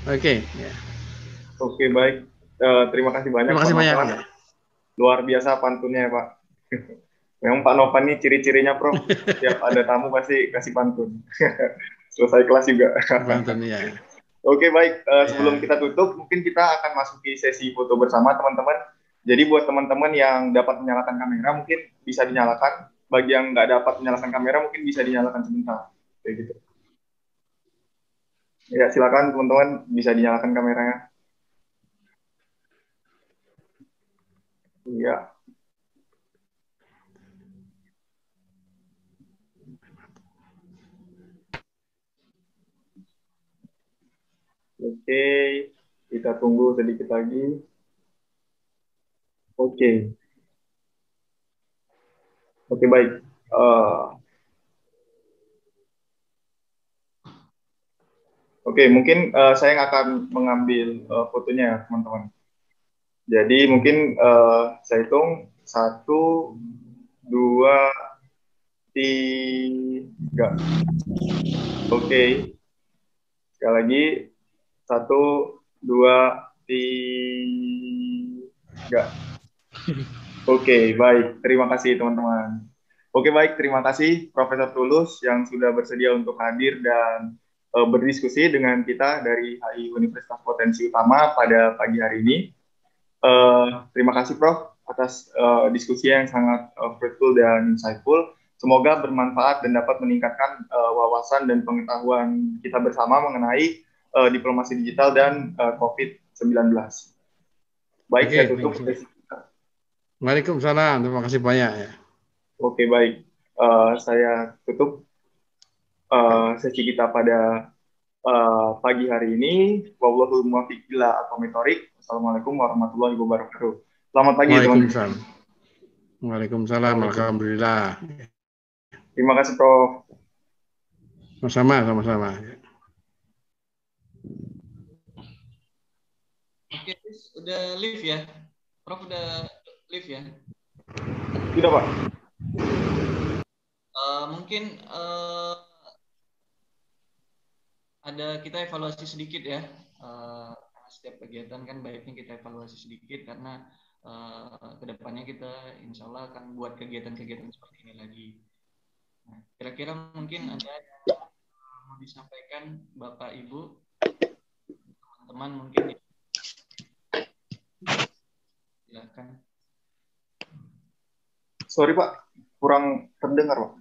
Oke, baik. Terima kasih banyak. Terima kasih Pak banyak. Novan. Luar biasa pantunnya ya Pak. Memang Pak Novan ini ciri-cirinya Prof. Setiap ada tamu pasti kasih pantun. Selesai kelas juga. Pantun ya. Oke baik. Sebelum kita tutup, mungkin kita akan masuki sesi foto bersama teman-teman. Jadi buat teman-teman yang dapat menyalakan kamera mungkin bisa dinyalakan. Bagi yang nggak dapat menyalakan kamera mungkin bisa dinyalakan sebentar. Kayak gitu. Ya, silakan teman-teman bisa dinyalakan kameranya. Iya. Oke, kita tunggu sedikit lagi. Oke, baik. Oke, mungkin saya akan mengambil fotonya, teman-teman. Jadi mungkin saya hitung 1, 2, 3. Oke. Sekali lagi. 1, 2, 3. Oke, baik. Terima kasih teman-teman. Oke, baik. Terima kasih Profesor Tulus yang sudah bersedia untuk hadir dan berdiskusi dengan kita dari HI Universitas Potensi Utama pada pagi hari ini. Terima kasih Prof atas diskusi yang sangat fruitful dan insightful. Semoga bermanfaat dan dapat meningkatkan wawasan dan pengetahuan kita bersama mengenai diplomasi digital dan COVID-19. Baik, saya tutup. Waalaikumsalam, terima kasih banyak ya. Oke, baik. Saya tutup sesi kita pada pagi hari ini. Wallahul muwaffiq ila aqwamit thoriq. Assalamualaikum warahmatullahi wabarakatuh. Selamat pagi teman-teman. Waalaikumsalam. Alhamdulillah. Terima kasih Prof. Sama-sama. Oke, udah live ya? Prof udah live ya? Tidak Pak. Mungkin ada kita evaluasi sedikit ya. Setiap kegiatan kan baiknya kita evaluasi sedikit karena kedepannya kita insya Allah akan buat kegiatan-kegiatan seperti ini lagi. Nah, kira-kira mungkin ada yang mau disampaikan Bapak Ibu, teman-teman mungkin ya. Silakan. Sorry Pak, kurang terdengar Pak.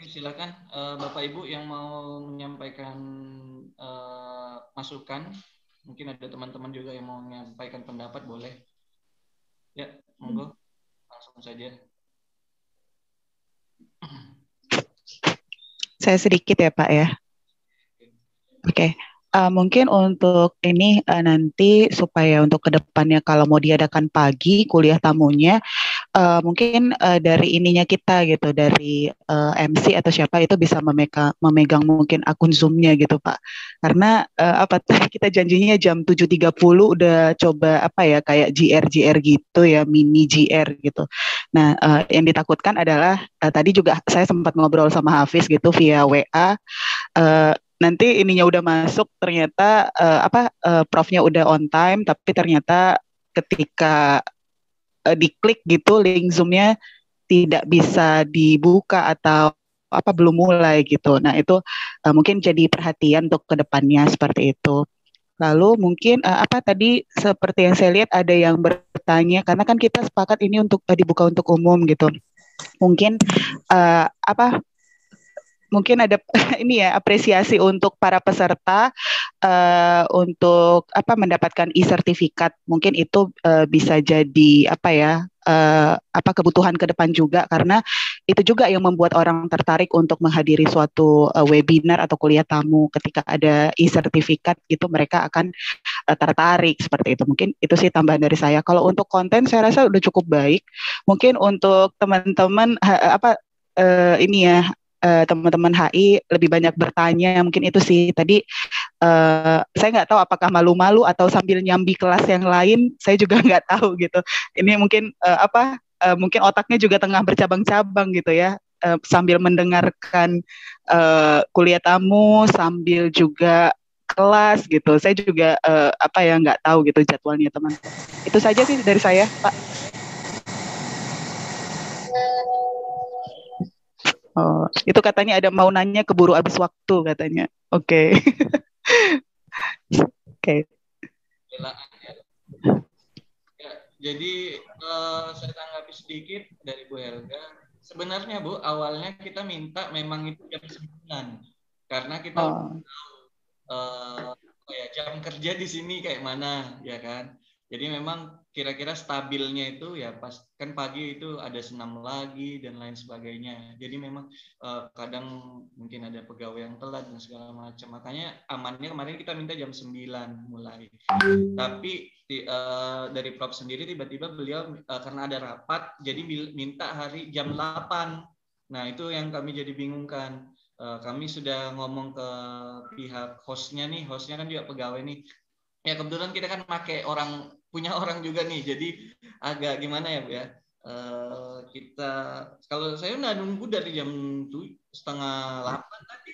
Silakan Bapak Ibu yang mau menyampaikan masukan. Mungkin ada teman-teman juga yang mau menyampaikan pendapat, boleh. Ya, monggo. Langsung saja. Saya sedikit ya Pak ya. Oke. Mungkin untuk ini nanti supaya untuk kedepannya kalau mau diadakan pagi kuliah tamunya, mungkin dari ininya kita gitu, dari MC atau siapa itu bisa memegang mungkin akun Zoom-nya gitu Pak. Karena kita janjinya jam 7.30 udah coba kayak GR gitu ya, mini GR gitu. Nah, yang ditakutkan adalah tadi juga saya sempat ngobrol sama Hafiz gitu via WA. Nanti ininya udah masuk ternyata profnya udah on time tapi ternyata ketika diklik gitu link Zoom-nya tidak bisa dibuka atau belum mulai gitu. Nah, itu mungkin jadi perhatian untuk kedepannya seperti itu. Lalu mungkin tadi seperti yang saya lihat ada yang bertanya karena kan kita sepakat ini untuk dibuka untuk umum gitu. Mungkin mungkin ada ini ya apresiasi untuk para peserta untuk mendapatkan e-sertifikat. Mungkin itu bisa jadi kebutuhan ke depan juga karena itu juga yang membuat orang tertarik untuk menghadiri suatu webinar atau kuliah tamu. Ketika ada e-sertifikat gitu mereka akan tertarik seperti itu. Mungkin itu sih tambahan dari saya. Kalau untuk konten saya rasa udah cukup baik. Mungkin untuk teman-teman teman-teman HI lebih banyak bertanya, mungkin itu sih tadi saya nggak tahu apakah malu-malu atau sambil nyambi kelas yang lain, saya juga nggak tahu gitu. Ini mungkin mungkin otaknya juga tengah bercabang-cabang gitu ya, sambil mendengarkan kuliah tamu, sambil juga kelas gitu. Saya juga nggak tahu gitu jadwalnya teman. Itu saja sih dari saya, Pak. Oh, itu katanya ada mau nanya keburu habis waktu katanya. Oke. Oke. Ya, jadi saya tanggapi sedikit dari Bu Helga. Sebenarnya Bu, awalnya kita minta memang itu jam 9 karena kita tahu jam kerja di sini kayak mana, ya kan? Jadi memang kira-kira stabilnya itu ya pas kan pagi itu ada senam lagi dan lain sebagainya. Jadi memang kadang mungkin ada pegawai yang telat dan segala macam. Makanya amannya kemarin kita minta jam 9 mulai. Tapi dari Prof sendiri tiba-tiba beliau karena ada rapat jadi minta hari jam 8. Nah, itu yang kami jadi bingungkan. Kami sudah ngomong ke pihak hostnya nih, hostnya kan juga pegawai nih. Ya kebetulan kita kan pakai orang punya orang juga nih, jadi agak gimana ya Bu ya. Kita kalau saya udah nunggu dari jam 7:30 tadi.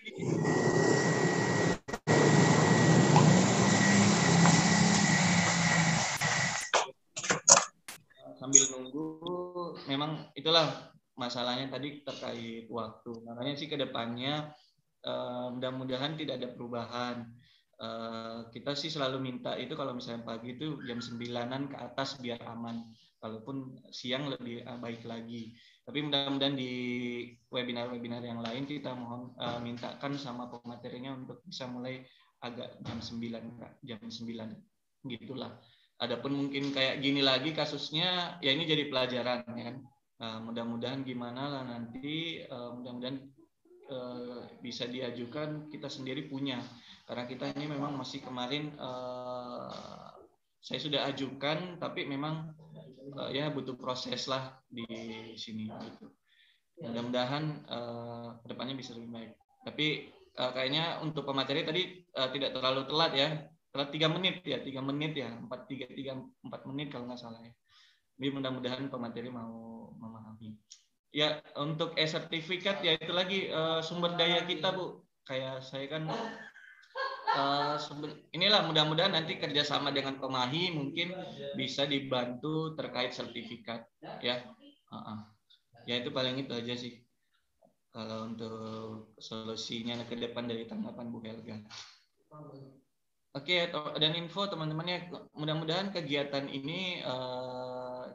Sambil nunggu, memang itulah masalahnya tadi terkait waktu. Makanya sih ke depannya mudah-mudahan tidak ada perubahan. Kita sih selalu minta itu kalau misalnya pagi itu jam 9-an ke atas biar aman. Kalaupun siang lebih baik lagi. Tapi mudah-mudahan di webinar-webinar yang lain kita mohon mintakan sama pematerinya untuk bisa mulai agak jam 9 gitulah. Adapun mungkin kayak gini lagi kasusnya, ya ini jadi pelajaran ya kan. Mudah-mudahan gimana lah nanti, mudah-mudahan bisa diajukan, kita sendiri punya. Karena kita ini memang masih kemarin saya sudah ajukan, tapi memang ya butuh proses lah di sini gitu. Mudah-mudahan kedepannya bisa lebih baik. Tapi kayaknya untuk pemateri tadi tidak terlalu telat ya. Telat 3 menit ya, 3 menit ya, 4 menit kalau nggak salah ya. Jadi mudah-mudahan pemateri mau memahami. Ya untuk e-sertifikat ya itu lagi sumber daya kita Bu. Kayak saya kan inilah mudah-mudahan nanti kerjasama dengan Komahi mungkin bisa dibantu terkait sertifikat ya. Ya itu paling itu aja sih kalau untuk solusinya ke depan dari tanggapan Bu Helga. Oke, dan info teman-temannya, mudah-mudahan kegiatan ini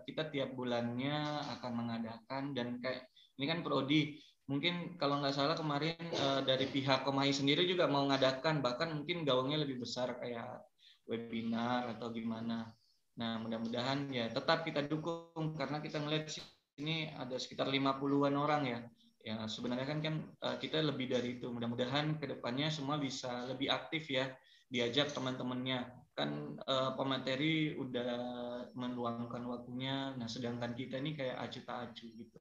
kita tiap bulannya akan mengadakan, dan kayak ini kan Prodi, mungkin kalau nggak salah kemarin dari pihak Komahi sendiri juga mau mengadakan, bahkan mungkin gaungnya lebih besar kayak webinar atau gimana. Nah mudah-mudahan ya tetap kita dukung, karena kita ngeliat ini ada sekitar 50-an orang ya. Ya sebenarnya kan kita lebih dari itu. Mudah-mudahan kedepannya semua bisa lebih aktif ya, diajak teman-temannya. Kan pemateri udah meluangkan waktunya, nah sedangkan kita ini kayak acu tak acu gitu.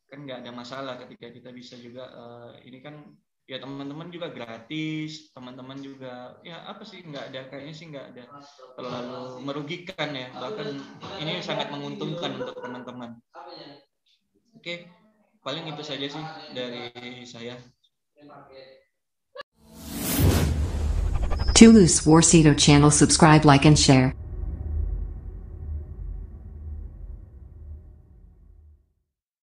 Kan nggak ada masalah ketika kita bisa juga ini kan ya teman-teman juga gratis, teman-teman juga ya apa sih, nggak ada, kayaknya sih nggak ada terlalu merugikan ya, bahkan ini sangat menguntungkan untuk teman-teman. Oke, paling itu saja sih dari saya. Toulouse Warsito channel, subscribe, like and share.